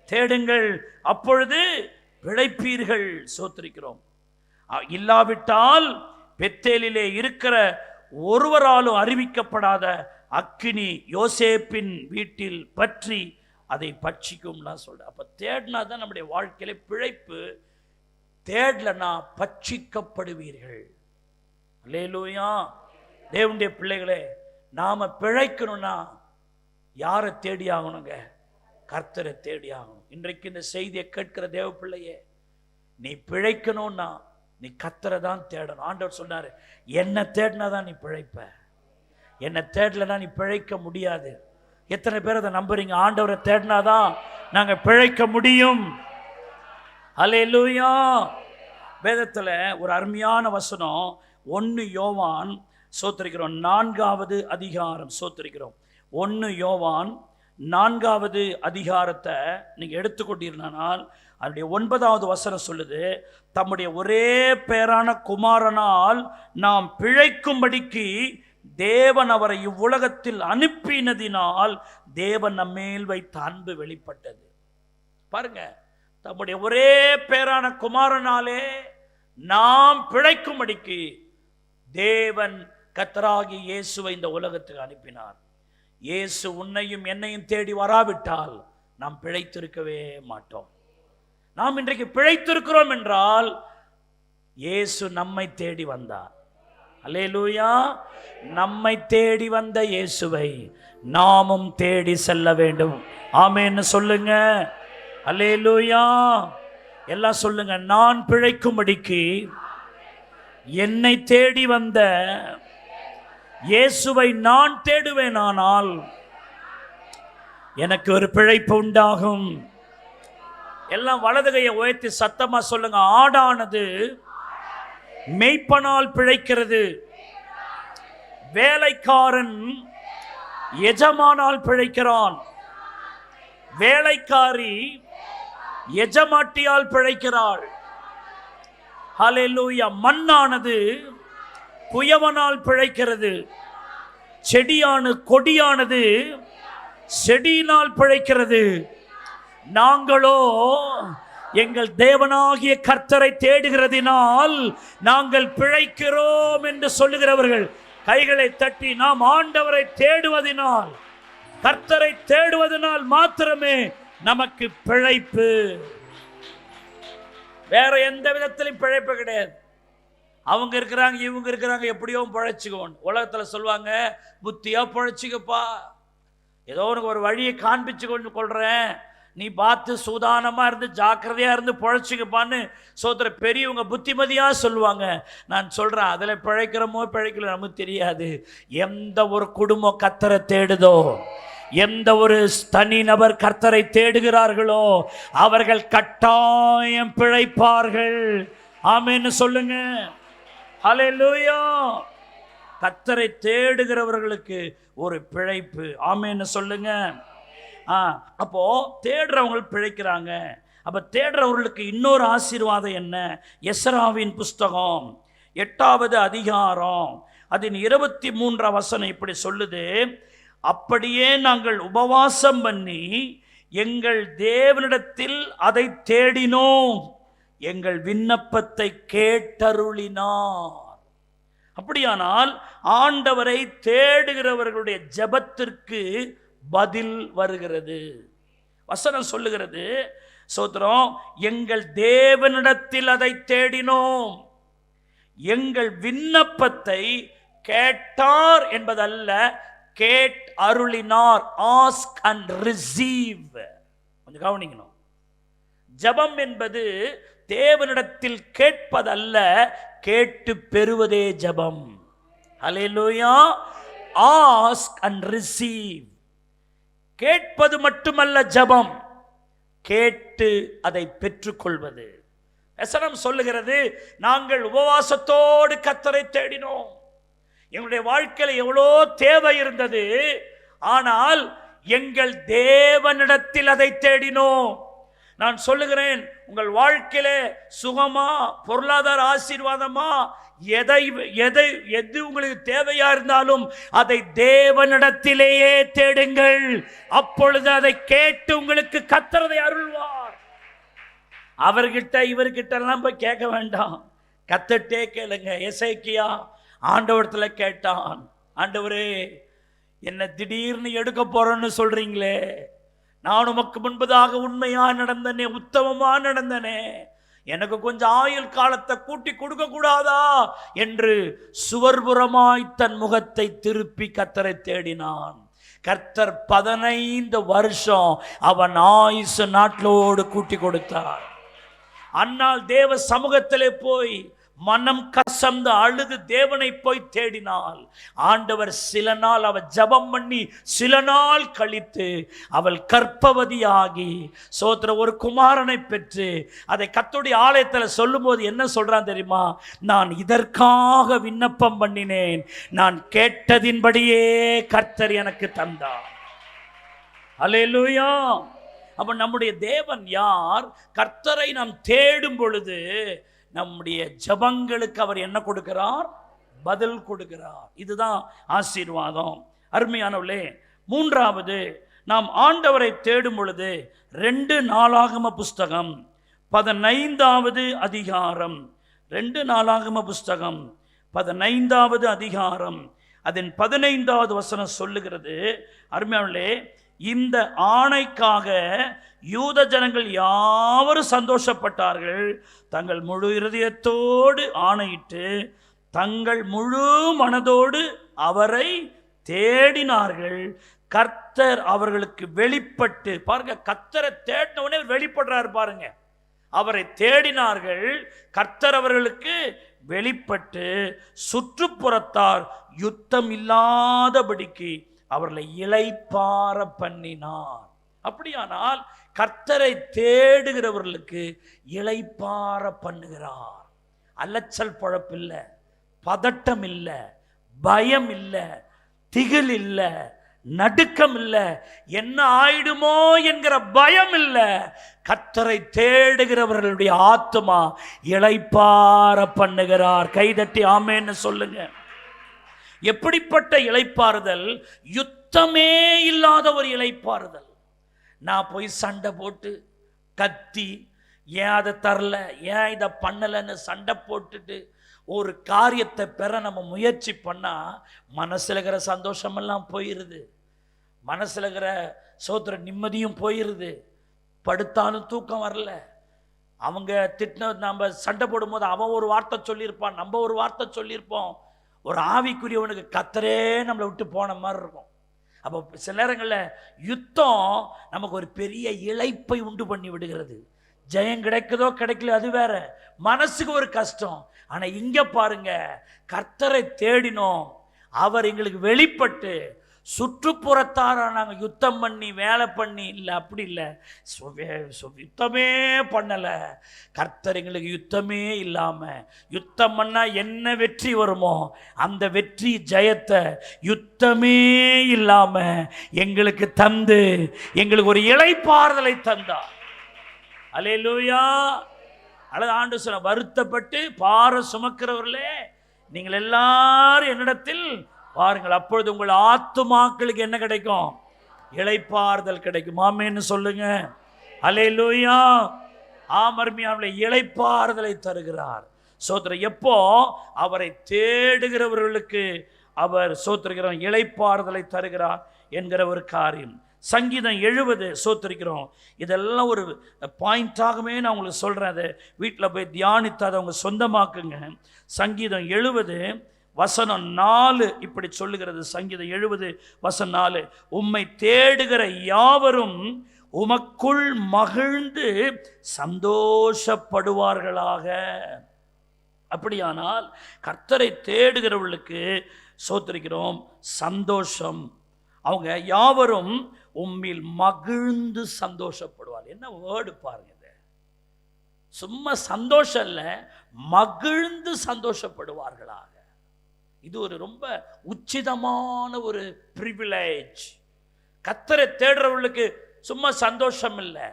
தேடுங்கள், அப்பொழுது பிழைப்பீர்கள். சோத்திரிக்கிறோம். இல்லாவிட்டால் பெத்தேலிலே இருக்கிற ஒருவராலும் அறிவிக்கப்படாத அக்கினி யோசேப்பின் வீட்டில் பற்றி அதை பட்சிக்கும்லாம் சொல்ற. அப்ப தேடினா தான் நம்முடைய வாழ்க்கையில பிழைப்பு. தேடலனா பட்சிக்கப்படுவீர்கள். அல்லேலூயா. தேவனுடைய பிள்ளைகளே, நாம பிழைக்கணும்னா யாரை தேடி ஆகணுங்க? கர்த்தரை தேடி ஆகணும். இன்றைக்கு இந்த செய்தியை கேட்கிற தேவ பிள்ளையே, நீ பிழைக்கணும்னா நீ கர்த்தரை தான் தேடணும். ஆண்டவர் சொன்னாரு, என்ன தேடினா தான் நீ பிழைப்ப, என்ன தேடலனா நீ பிழைக்க முடியாது. எத்தனை பேர் அதை நம்புறீங்க? ஆண்டவரை தேடினாதான் நாங்க பிழைக்க முடியும். அல்லேலூயா. வேதத்துல ஒரு அருமையான வசனம், 1 யோவான், சோத்திரிக்கிறோம், 4வது அதிகாரம், சோத்திரிக்கிறோம், 1 யோவான் 4வது அதிகாரத்தை நீங்க எடுத்துக்கொண்டீர்கள். அதனுடைய 9வது வசனம் சொல்லுது, தம்முடைய ஒரே பேரான குமாரனால் நாம் பிழைக்கும்படிக்கு தேவன் அவரை இவ்வுலகத்தில் அனுப்பினதினால் தேவன் நம்மேல் வைத்த அன்பு வெளிப்பட்டது. பாருங்க, தம்முடைய ஒரே பேரான குமாரனாலே நாம் பிழைக்கும்படிக்கு தேவன் கர்த்தராகிய இயேசுவை இந்த உலகத்துக்கு அனுப்பினார். இயேசு உன்னையும் என்னையும் தேடி வராவிட்டால் நாம் பிழைத்திருக்கவே மாட்டோம். நாம் இன்றைக்கு பிழைத்திருக்கிறோம் என்றால் இயேசு நம்மை தேடி வந்தார். அல்லேலூயா. நம்மை தேடி வந்த இயேசுவை நாமும் தேடி செல்ல வேண்டும். ஆமென்னு சொல்லுங்க. அல்லேலூயா. எல்லாம் சொல்லுங்க. நான் பிழைக்கும்படிக்கு என்னை தேடி வந்த இயேசுவை நான் தேடுவேனானால் எனக்கு ஒரு பிழைப்பு உண்டாகும். எல்லாம் வலது கையை உயர்த்தி சத்தமா சொல்லுங்க. ஆடானது மேய்ப்பனால் பிழைக்கிறது, வேலைக்காரன் எஜமானால் பிழைக்கிறான், வேலைக்காரி எஜமாட்டியால் பிழைக்கிறாள். ஹல்லேலூயா. மண்ணானது குயவனால் பிழைக்கிறது, கொடியானது செடியினால் பிழைக்கிறது. நாங்களோ எங்கள் தேவனாகிய கர்த்தரை தேடுகிறதினால் நாங்கள் பிழைக்கிறோம் என்று சொல்லுகிறவர்கள் கைகளை தட்டி, நாம் ஆண்டவரை தேடுவதினால், கர்த்தரை தேடுவதனால் மாத்திரமே நமக்கு பிழைப்பு. வேற எந்த விதத்திலும் பிழைப்பு கிடையாது. அவங்க இருக்கிறாங்க, இவங்க இருக்கிறாங்க, எப்படியோ பிழைச்சிக்கோன்னு உலகத்தில் சொல்லுவாங்க. புத்தியா பிழைச்சிக்கப்பா, ஏதோ உனக்கு ஒரு வழியை காண்பிச்சு கொண்டு கொள்றேன், நீ பார்த்து சூதானமாக இருந்து ஜாக்கிரதையாக இருந்து பிழைச்சிக்கப்பான்னு சோதர பெரியவங்க புத்திமதியாக சொல்லுவாங்க. நான் சொல்கிறேன், அதில் பிழைக்கிறோமோ பிழைக்கல நமக்கு தெரியாது. எந்த ஒரு குடும்பம் கர்த்தரை தேடுதோ, எந்த ஒரு தனி நபர் கர்த்தரை தேடுகிறார்களோ அவர்கள் கட்டாயம் பிழைப்பார்கள். ஆமென்னு சொல்லுங்க. ஹல்லேலூயா. கர்த்தரை தேடுகிறவர்களுக்கு ஒரு பிழைப்பு. ஆமென்னு சொல்லுங்க. அப்போ தேடுறவங்க பிழைக்கிறாங்க. அப்ப தேடுறவர்களுக்கு இன்னொரு ஆசீர்வாதம் என்ன? எஸ்ராவின் புஸ்தகம் 8வது அதிகாரம் அதன் 23 வசனம் இப்படி சொல்லுது, அப்படியே நாங்கள் உபவாசம் பண்ணி எங்கள் தேவனிடத்தில் அதை தேடினோம், எங்கள் விண்ணப்பத்தை கேட்டருளினார். அப்படியானால் ஆண்டவரை தேடுகிறவர்களுடைய ஜெபத்திற்கு பதில் வருகிறது. வசனம் சொல்லுகிறது, சோத்திரம், எங்கள் தேவனிடத்தில் அதை தேடினோம், எங்கள் விண்ணப்பத்தை கேட்டார் என்பதல்ல, கேட் அருளினார். Ask and receive. கொஞ்சம் கவனிக்கணும். ஜெபம் என்பது தேவனிடத்தில் கேட்பதல்ல, கேட்டு பெறுவதே ஜெபம். ஹல்லேலூயா. Ask and receive. கேட்பது மட்டுமல்ல ஜெபம், கேட்டு அதை பெற்றுக்கொள்வது. வசனம் சொல்லுகிறது, நாங்கள் உபவாசத்தோடு கர்த்தரை தேடினோம். எங்களுடைய வாழ்க்கையில் எவ்வளோ தேவை இருந்தது, ஆனால் எங்கள் தேவனிடத்தில் அதை தேடினோம். நான் சொல்லுகிறேன், உங்கள் வாழ்க்கையில சுகமா, பொருளாதார ஆசீர்வாதமா, எது உங்களுக்கு தேவையா இருந்தாலும் அதை தேவனிடத்திலேயே தேடுங்கள். அப்பொழுது அதை கேட்டு உங்களுக்கு கர்த்தரை அருள்வார். அவர்கிட்ட இவர்கிட்ட எல்லாம் போய் கேட்க வேண்டாம், கர்த்தர்ட்டே கேளுங்க. எசேக்கியா ஆண்டவரத்துல கேட்டான், ஆண்டவரே என்ன திடீர்னு எடுக்க போறேன்னு சொல்றீங்களே, நான் உமக்கு முன்பதாக உண்மையா நடந்தனே, உத்தமமா நடந்தனே, எனக்கு கொஞ்சம் ஆயுள் காலத்தை கூட்டி கொடுக்க கூடாதா என்று சுவர்புறமாய் தன் முகத்தை திருப்பி கர்த்தரை தேடினான். கர்த்தர் 15 வருஷம் அவன் ஆயுசு நாட்களோடு கூட்டி கொடுத்தார். அன்னால் தேவ சமூகத்திலே போய் மனம் கசந்து அழுது தேவனை போய் தேடினாள். ஆண்டவர் சில நாள் அவள் ஜெபம் பண்ணி சில நாள் கழித்து அவள் கர்ப்பவதியாகி சோத்திர ஒரு குமாரனை பெற்று அதை கர்த்தருடைய ஆலயத்தில் சொல்லும் போது என்ன சொல்றான் தெரியுமா? நான் இதற்காக விண்ணப்பம் பண்ணினேன், நான் கேட்டதின்படியே கர்த்தர் எனக்கு தந்தார். அல்லேலூயா. அப்ப நம்முடைய தேவன் யார்? கர்த்தரை நாம் தேடும் பொழுது நம்முடைய ஜெபங்களுக்கு அவர் என்ன கொடுக்கிறார்? பதில் கொடுக்கிறார். இதுதான் ஆசீர்வாதம். அருமையானவர்களே, மூன்றாவது, நாம் ஆண்டவரை தேடும் பொழுது 2 நாளாகம புஸ்தகம் 15வது அதிகாரம், 2 நாளாகம புஸ்தகம் 15வது அதிகாரம் அதன் 15வது வசனம் சொல்லுகிறது, அருமையானவர்களே, இந்த ஆணைக்காக யூத ஜனங்கள் யாவரும் சந்தோஷப்பட்டார்கள். தங்கள் முழு இருதயத்தோடு ஆணையிட்டு தங்கள் முழு மனதோடு அவரை தேடினார்கள். கர்த்தர் அவர்களுக்கு வெளிப்பட்டு, பாருங்க, கர்த்தரை தேடினவனே வெளிப்படுறாரு பாருங்க. அவரை தேடினார்கள், கர்த்தர் அவர்களுக்கு வெளிப்பட்டு சுற்றுப்புறத்தார் யுத்தம் இல்லாதபடிக்கு அவர்களை இளைப்பாற பண்ணினார். அப்படியானால் கர்த்தரை தேடுகிறவர்களுக்கு இளைப்பாற பண்ணுகிறார். அலைச்சல் பொழப்பில்லை, பதட்டம் இல்லை, பயம் இல்லை, திகில் இல்லை, நடுக்கம் இல்லை, என்ன ஆயிடுமோ என்கிற பயம் இல்லை. கர்த்தரை தேடுகிறவர்களுடைய ஆத்துமா இளைப்பாற பண்ணுகிறார். கைதட்டி ஆமென்னு சொல்லுங்க. எப்படிப்பட்ட இளைப்பாறுதல்? யுத்தமே இல்லாத ஒரு இளைப்பாறுதல். நான் போய் சண்டை போட்டு கத்தி, ஏன் அதை தரல, ஏன் இதை பண்ணலைன்னு சண்டை போட்டுட்டு ஒரு காரியத்தை பெற நம்ம முயற்சி பண்ணால் மனசில் இருக்கிற சந்தோஷமெல்லாம் போயிடுது, மனசில் இருக்கிற சோத்திர நிம்மதியும் போயிடுது, படுத்தாலும் தூக்கம் வரல. அவங்க திட்டின, நம்ம சண்டை போடும்போது அவன் ஒரு வார்த்தை சொல்லியிருப்பான், நம்ம ஒரு வார்த்தை சொல்லியிருப்போம். ஒரு ஆவிக்குரியவனுக்கு கர்த்தரே நம்மளை விட்டு போன மாதிரி இருக்கும். அப்போ சில நேரங்களில் யுத்தம் நமக்கு ஒரு பெரிய இளைப்பை உண்டு பண்ணி விடுகிறது. ஜெயம் கிடைக்குதோ கிடைக்கல அது வேற, மனசுக்கு ஒரு கஷ்டம். ஆனால் இங்கே பாருங்க, கர்த்தரை தேடினோம், அவர் எங்களுக்கு வெளிப்பட்டு சுற்றுப்புறத்தார நாங்கள் யுத்தம் பண்ணி வேலை பண்ணி இல்லை, அப்படி இல்லை, யுத்தமே பண்ணலை. கர்த்தர் எங்களுக்கு யுத்தமே இல்லாமல், யுத்தம் பண்ணால் என்ன வெற்றி வருமோ அந்த வெற்றி ஜெயத்தை யுத்தமே இல்லாமல் எங்களுக்கு தந்து எங்களுக்கு ஒரு இளைப்பாறுதலை தந்தார். அல்லேலூயா. அல்லது ஆண்டு சொன்ன, வருத்தப்பட்டு பாரம் சுமக்கிறவர்களே நீங்கள் எல்லாரும் என்னிடத்தில் பாருங்கள், அப்பொழுது உங்கள் ஆத்துமாக்களுக்கு என்ன கிடைக்கும்? இளைப்பாறுதல் கிடைக்கும். ஆமென்னு சொல்லுங்க. அல்லேலூயா. ஆமர்மியாவிலே இளைப்பாறுதலை தருகிறார். சோத்திரம். எப்போ? அவரை தேடுகிறவர்களுக்கு அவர் சோத்திருக்கிறோம் இளைப்பாறுதலை தருகிறார் என்கிற ஒரு காரியம். சங்கீதம் 70 சோத்திருக்கிறோம். இதெல்லாம் ஒரு பாயிண்டாகவே நான் உங்களுக்கு சொல்கிறேன். அதை வீட்டில் போய் தியானித்து அதை அவங்க சொந்தமாக்குங்க. சங்கீதம் 70 வசனம் 4 இப்படி சொல்லுகிறது. சங்கீதம் 70 வசனம் 4, உம்மை தேடுகிற யாவரும் உமக்குள் மகிழ்ந்து சந்தோஷப்படுவார்களாக. அப்படியானால் கர்த்தரை தேடுகிறவர்களுக்கு சோத்திருக்கிறோம் சந்தோஷம். அவங்க யாவரும் உம்மில் மகிழ்ந்து சந்தோஷப்படுவார். என்ன வேர்டு பாருங்க, இது சும்மா சந்தோஷம் இல்லை, மகிழ்ந்து சந்தோஷப்படுவார்களாக. இது ஒரு ரொம்ப உச்சிதமான ஒரு பிரிவிலேஜ். கர்த்தரை தேடுறவர்களுக்கு சும்மா சந்தோஷம் இல்லை,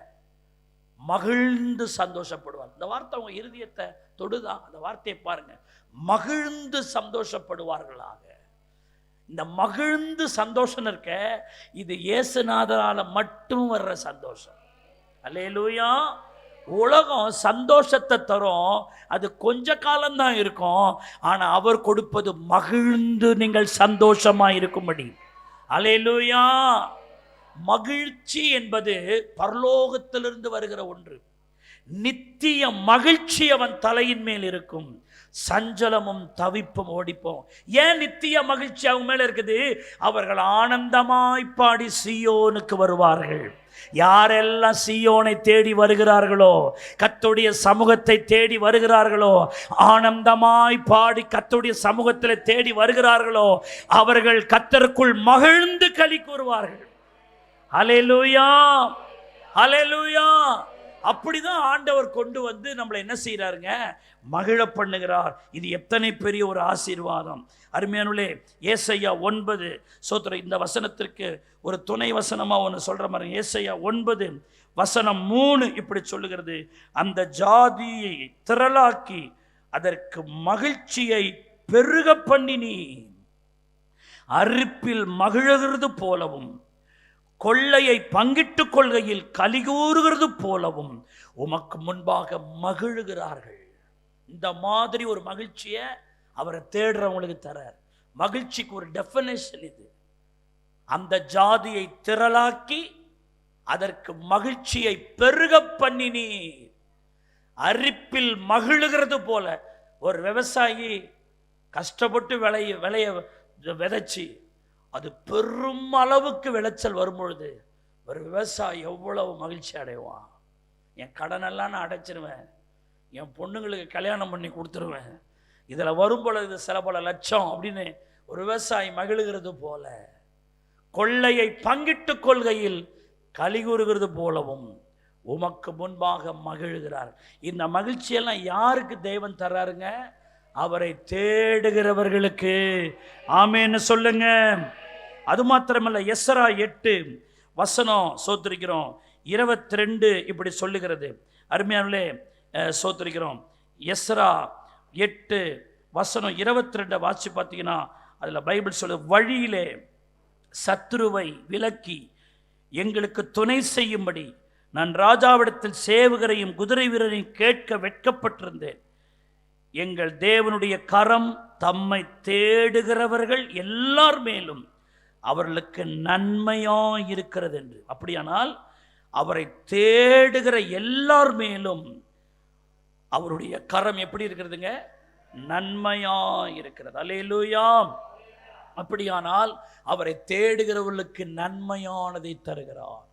மகிழ்ந்து சந்தோஷப்படுவார். இந்த வார்த்தை அவங்க இருதயத்தை தொடுதான். அந்த வார்த்தையை பாருங்க, மகிழ்ந்து சந்தோஷப்படுவார்களாக. இந்த மகிழ்ந்து சந்தோஷம் இருக்க, இது இயேசுநாதரால மட்டும் வர்ற சந்தோஷம். அல்லேலூயா. உலகம் சந்தோஷத்தை தரும், அது கொஞ்ச காலம்தான் இருக்கும். ஆனால் அவர் கொடுப்பது மகிழ்ந்து நீங்கள் சந்தோஷமாக இருக்கும்படி. அல்லேலூயா. மகிழ்ச்சி என்பது பரலோகத்திலிருந்து வருகிற ஒன்று. நித்திய மகிழ்ச்சி அவன் தலையின் மேல் இருக்கும், சஞ்சலமும் தவிப்பும் ஓடிப்போம். ஏன் நித்திய மகிழ்ச்சி அவங்க மேல இருக்குது? அவர்கள் ஆனந்தமாய் பாடி சீயோனுக்கு வருவார்கள். யாரெல்லாம் சீயோனை தேடி வருகிறார்களோ, கர்த்தருடைய சமூகத்தை தேடி வருகிறார்களோ, ஆனந்தமாய் பாடி கர்த்தருடைய சமூகத்தில் தேடி வருகிறார்களோ, அவர்கள் கர்த்தருக்குள் மகிழ்ந்து களி கூறுவார்கள். ஹல்லேலூயா, ஹல்லேலூயா. அப்படிதான் ஆண்டவர் கொண்டு வந்து நம்மளை என்ன செய்யறாருங்க? மகிழ பண்ணுகிறார். இது எத்தனை பெரிய ஒரு ஆசீர்வாதம். அருமையானுள்ளே, ஏசாயா 9 சோத்திரம். இந்த வசனத்திற்கு ஒரு துணை வசனமா ஒன்று சொல்ற மாதிரி, ஏசாயா 9 வசனம் 3 இப்படி சொல்லுகிறது, அந்த ஜாதியை திரளாக்கி அதற்கு மகிழ்ச்சியை பெருக பண்ணினி, அறுப்பில் மகிழுகிறது போலவும் கொள்ளையை பங்கிட்டுக் கொள்கையில் கலிகூறுகிறது போலவும் உமக்கு முன்பாக மகிழுகிறார்கள். இந்த மாதிரி ஒரு மகிழ்ச்சியை அவரை தேடுறவங்களுக்கு தரார். மகிழ்ச்சிக்கு ஒரு டெஃபினேஷன் இது. அந்த ஜாதியை திரளாக்கி அதற்கு மகிழ்ச்சியை பெருக பண்ணினி, அரிப்பில் மகிழுகிறது போல. ஒரு விவசாயி கஷ்டப்பட்டு விளைய விதைச்சி அது பெரும் அளவுக்கு விளைச்சல் வரும்பொழுது ஒரு விவசாயி எவ்வளவு மகிழ்ச்சி அடைவான். என் கடனெல்லாம் நான் அடைச்சிருவேன், என் பொண்ணுங்களுக்கு கல்யாணம் பண்ணி கொடுத்துருவேன், இதில் வரும் பொழுது சில பல லட்சம் அப்படின்னு ஒரு விவசாயி மகிழுகிறது போல, கொள்ளையை பங்கிட்டு கொள்கையில் கலிகூறுகிறது போலவும் உமக்கு முன்பாக மகிழுகிறார். இந்த மகிழ்ச்சியெல்லாம் யாருக்கு தேவன் தர்றாருங்க? அவரை தேடுகிறவர்களுக்கு. ஆமென்னு சொல்லுங்க. அது மாத்திரமல்ல, எஸ்ரா 8 வசனம் சோத்திருக்கிறோம் 22 இப்படி சொல்லுகிறது. அருமையானே சோத்திருக்கிறோம். எஸ்ரா 8 வசனம் 22 வாசி பார்த்தீங்கன்னா அதில் பைபிள் சொல்லு, வழியிலே சத்துருவை விலக்கி எங்களுக்கு துணை செய்யும்படி நான் ராஜாவிடத்தில் சேவகரையும் குதிரை வீரரையும் கேட்க வெட்கப்பட்டிருந்தேன். எங்கள் தேவனுடைய கரம் தம்மை தேடுகிறவர்கள் எல்லார் மேலும் அவர்களுக்கு நன்மையாக இருக்கிறது என்று. அப்படியானால் அவரை தேடுகிற எல்லார் மேலும் அவருடைய கரம் எப்படி இருக்கிறதுங்க? நன்மையாக இருக்கிறது. அல்லேலூயா. அப்படியானால் அவரை தேடுகிறவர்களுக்கு நன்மையானதை தருகிறார்.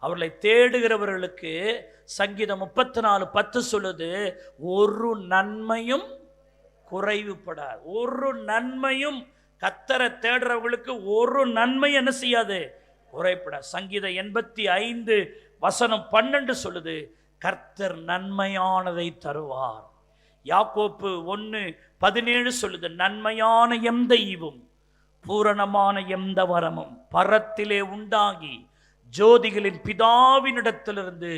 அவர்களை தேடுகிறவர்களுக்கு சங்கீதம் 34:10 சொல்லுது, ஒரு நன்மையும் குறைவுபடாது, ஒரு நன்மையும் கர்த்தரை தேடுறவங்களுக்கு ஒரு நன்மை என்ன செய்யாது, குறைப்பட. சங்கீதம் 85:12 சொல்லுது, கர்த்தர் நன்மையானதை தருவார். யாக்கோப்பு 1:17 சொல்லுது, நன்மையான எந்த ஈவும் பூரணமான எந்த வரமும் பரத்திலே உண்டாகி ஜோதிகளின் பிதாவினிடத்திலிருந்து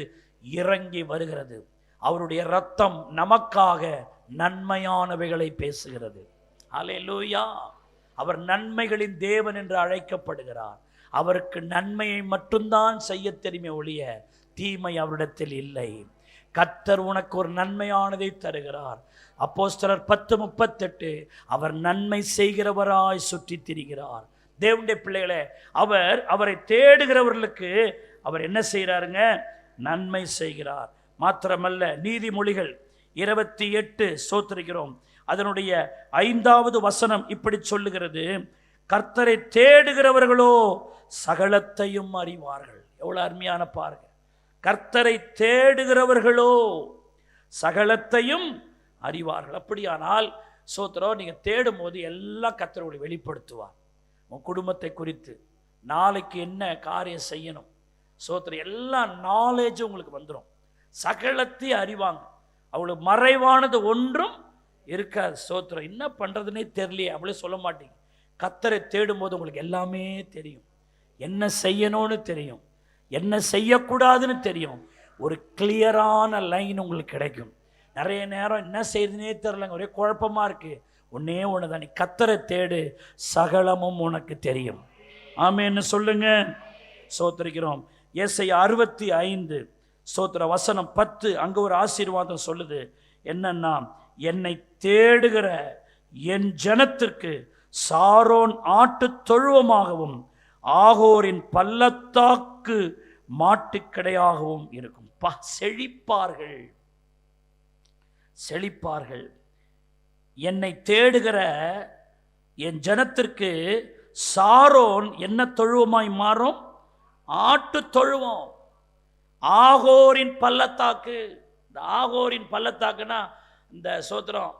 இறங்கி வருகிறது. அவருடைய இரத்தம் நமக்காக நன்மையானவைகளை பேசுகிறது. அல்லேலூயா. அவர் நன்மைகளின் தேவன் என்று அழைக்கப்படுகிறார். அவருக்கு நன்மையை மட்டும்தான் செய்ய தெரியுமே ஒழிய தீமை அவரிடத்தில் இல்லை. கர்த்தர் உனக்கு ஒரு நன்மையானதை தருகிறார். அப்போஸ்தலர் 10:38, அவர் நன்மை செய்கிறவராய் சுற்றி திரிகிறார். தேவனுடைய பிள்ளைகளே, அவரை தேடுகிறவர்களுக்கு அவர் என்ன செய்கிறாருங்க, நன்மை செய்கிறார். மாத்திரமல்ல, நீதிமொழிகள் 28 சோத்திரிக்கிறோம், அதனுடைய 5வது வசனம் இப்படி சொல்லுகிறது, கர்த்தரை தேடுகிறவர்களோ சகலத்தையும் அறிவார்கள். எவ்வளவு அருமையான பாருங்க. கர்த்தரை தேடுகிறவர்களோ சகலத்தையும் அறிவார்கள். அப்படியானால் சோத்திரம், நீங்க தேடும் போது எல்லாம் கர்த்தரோடு வெளிப்படுத்துவார். உன் குடும்பத்தை குறித்து நாளைக்கு என்ன காரியம் செய்யணும், சோத்திரம் எல்லா நாலேஜும் உங்களுக்கு வந்துடும். சகலத்தையும் அறிவாங்க. அவளுக்கு மறைவானது ஒன்றும் இருக்காது. சோத்திரம், என்ன பண்றதுன்னே தெரியலையே அவளே சொல்ல மாட்டீங்க. கர்த்தரை தேடும் போது உங்களுக்கு எல்லாமே தெரியும். என்ன செய்யணும்னு தெரியும், என்ன செய்யக்கூடாதுன்னு தெரியும். ஒரு கிளியரான லைன் உங்களுக்கு கிடைக்கும். நிறைய நேரம் என்ன செய்யுதுன்னே தெரியலங்க, ஒரே குழப்பமா இருக்கு. ஒன்னே ஒண்ணுதான், நீ கர்த்தரை தேடு, சகலமும் உனக்கு தெரியும். ஆமென்னு சொல்லுங்க. சோத்திரிக்கிறோம். ஏசாயா 65 சோத்திர வசனம் 10, அங்க ஒரு ஆசீர்வாதம் சொல்லுது. என்னன்னா, என்னை தேடுகிற என் ஜனத்திற்கு சாரோன் ஆட்டு தொழுவமாகவும் ஆகோரின் பள்ளத்தாக்கு மாட்டுக்கடையாகவும் இருக்கும். செழிப்பார்கள், செழிப்பார்கள். என்னை தேடுகிற என் ஜனத்திற்கு சாரோன் என்ன தொழுவமாய் மாறும், ஆட்டு தொழுவம். ஆகோரின் பள்ளத்தாக்கு, இந்த ஆகோரின் பள்ளத்தாக்குன்னா இந்த சோத்திரம்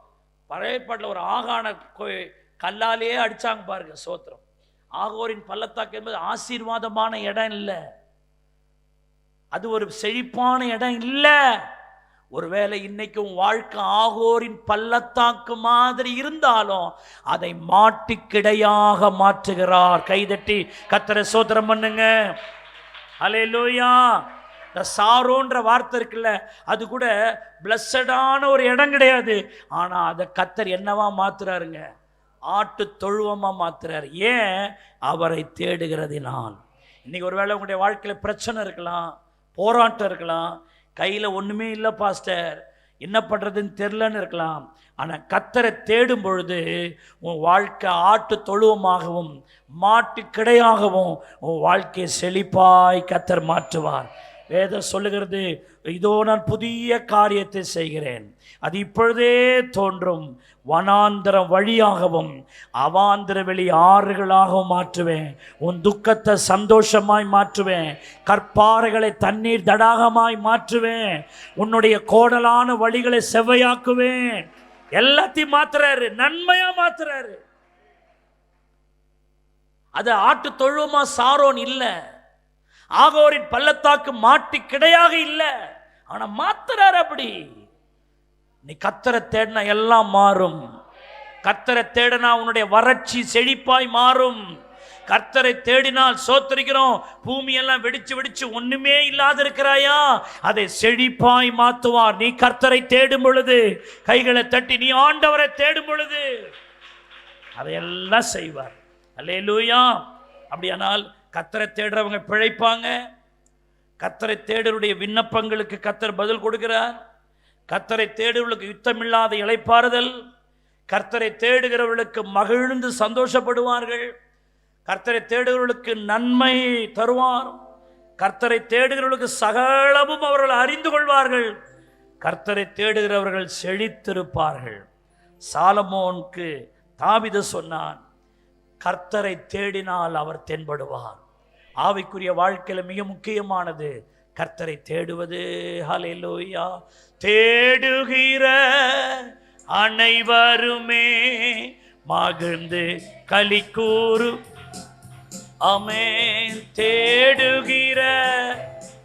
பழைய பாட்டில் ஒரு ஆகான கல்லாலேயே அடிச்சாங்க பாருங்க. சோத்திரம், ஆகோரின் பள்ளத்தாக்கு என்பது ஆசீர்வாதமான இடம் இல்லை, அது ஒரு செழிப்பான இடம் இல்லை. ஒருவேளை இன்னைக்கும் வாழ்க்கை ஆகோரின் பள்ளத்தாக்கு மாதிரி இருந்தாலும் அதை மாட்டுக்கிடையாக மாற்றுகிறார். கைதட்டி கர்த்தரை ஸ்தோத்திரம் பண்ணுங்க. அல்லேலூயா. இந்த சாரோன்ற வார்த்தை இருக்குல்ல, அது கூட பிளஸடான ஒரு இடம் கிடையாது. ஆனா அதை கர்த்தர் என்னவா மாத்துறாருங்க, ஆட்டு தொழுவமா மாத்துறாரு. ஏன்? அவரை தேடுகிறதினால். இன்னைக்கு ஒருவேளை உங்களுடைய வாழ்க்கையில பிரச்சனை இருக்கலாம், போராட்டம் இருக்கலாம், கையில் ஒன்றுமே இல்லை பாஸ்டர், என்ன பண்ணுறதுன்னு தெரிலன்னு இருக்கலாம். ஆனால் கர்த்தரை தேடும் பொழுது உன் வாழ்க்கை ஆட்டு தொழுவமாகவும் மாட்டு கிடையாகவும் உன் வாழ்க்கையை செழிப்பாய் கர்த்தர் மாற்றுவார். வேதம் சொல்லுகிறது, இதோ நான் புதிய காரியத்தை செய்கிறேன், அது இப்பொழுதே தோன்றும், வனாந்தரம் வழியாகவும் அவாந்திர வெளி ஆறுகளாகவும் மாற்றுவேன். உன் துக்கத்தை சந்தோஷமாய் மாற்றுவேன், கற்பாறைகளை தண்ணீர் தடாகமாய் மாற்றுவேன், உன்னுடைய கோடலான வழிகளை செவ்வையாக்குவேன். எல்லாத்தையும் மாத்துறாரு, நன்மையா மாத்துறாரு. அது ஆட்டு தொழுவமா சாரோன் இல்லை, ஆகோரின் பள்ளத்தாக்கு மாட்டு கிடையாக இல்லை, ஆனா மாத்துறாரு. அப்படி நீ கர்த்தரை தேடினா எல்லாம் மாறும். கர்த்தரை தேடினா உன்னுடைய வறட்சி செழிப்பாய் மாறும். கர்த்தரை தேடினால் சோத்திரிக்கிறோம், பூமியெல்லாம் வெடிச்சு வெடிச்சு ஒண்ணுமே இல்லாத இருக்கிறாயா, அதை செழிப்பாய் மாத்துவார். நீ கர்த்தரை தேடும் பொழுது, கைகளை தட்டி நீ ஆண்டவரை தேடும் பொழுது அதையெல்லாம் செய்வார். அல்லேலூயா. அப்படியானால் கர்த்தரை தேடுறவங்க பிழைப்பாங்க. கர்த்தரை தேடுடைய விண்ணப்பங்களுக்கு கர்த்தர் பதில் கொடுக்கிறார். கர்த்தரை தேடுவர்களுக்கு யுத்தமில்லாத இளைப்பாறுதல், கர்த்தரை தேடுகிறவர்களுக்கு மகிழ்ந்து சந்தோஷப்படுவார்கள், கர்த்தரை தேடுகிறவர்களுக்கு நன்மை தருவார், கர்த்தரை தேடுகிறவர்களுக்கு சகலமும் அவர்கள் அறிந்து கொள்வார்கள், கர்த்தரை தேடுகிறவர்கள் செழித்திருப்பார்கள். சாலமோனுக்கு தாவீது சொன்னான், கர்த்தரை தேடினால் அவர் தென்படுவார். ஆவிக்குரிய வாழ்க்கையில் மிக முக்கியமானது கர்த்தரை தேடுவது. ஹல்லேலூயா. தேடுகிற அனைவருமே மகிழ்ந்து களி கூறு. ஆமென். தேடுகிற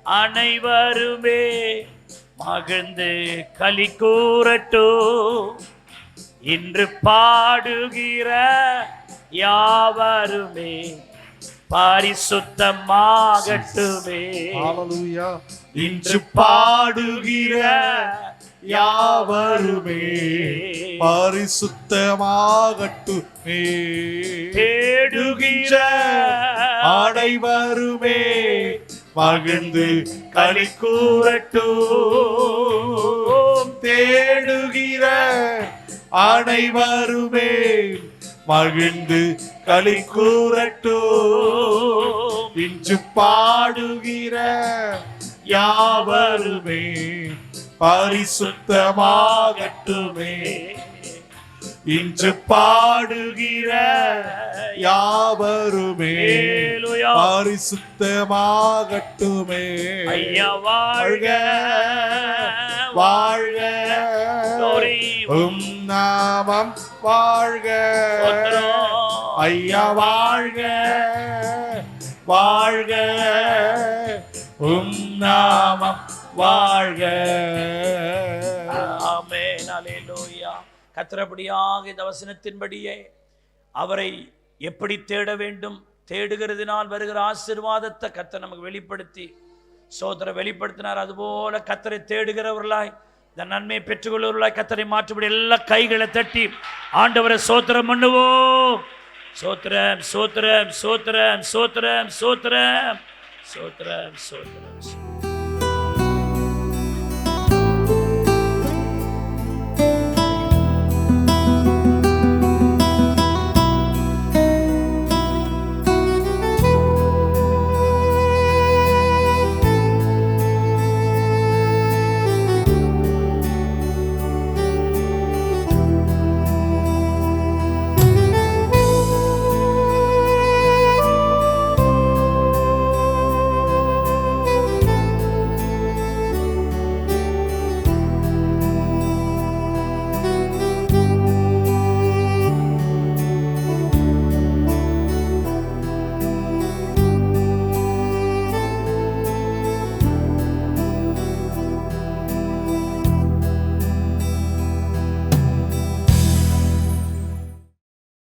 அனைவருமே மகிழ்ந்து களி கூறட்டும். இன்று பாடுகிற யாவருமே பரிசுத்தமாகட்டுமே. ஹல்லேலூயா. இன்று பாடுகிற யாவருமே பரிசுத்தமாகட்டுமே. தேடுகிற அனைவருமே மகிழ்ந்து களி கூறட்டும். தேடுகிற அனைவருமே மகிழ்ந்து களி கூறட்டும். இன்று பாடுகிற யாவருமே பரிசுத்தமாகட்டுமே. இன்று பாடுகிற யாவருமே பரிசுத்தமாகட்டுமே. ஐயா வாழ்க வாழ்க நாமம் வாழ்க. ஐயா வாழ்க வாழ்க நாமம் வாழ்க. ஆமென். அல்லேலூயா. கர்த்தரபடியாக இந்த வசனத்தின்படியே அவரை எப்படி தேட வேண்டும், தேடுகிறதினால் வருகிற ஆசீர்வாதத்தை கர்த்தர் நமக்கு வெளிப்படுத்தி சோதரை வெளிப்படுத்தினார். அதுபோல கர்த்தரை தேடுகிறவர்களாய் இந்த நன்மையை பெற்றுக்கொள்வர்களாய் கர்த்தரை மாற்றுபடி எல்லா கைகளை தட்டி ஆண்டவரை சோத்திரம் பண்ணுவோம். சோத்திரம் சோத்திரம் சோத்திரம் சோத்திரம் சோத்திரம் சோத்திரம் சோத்திரம்.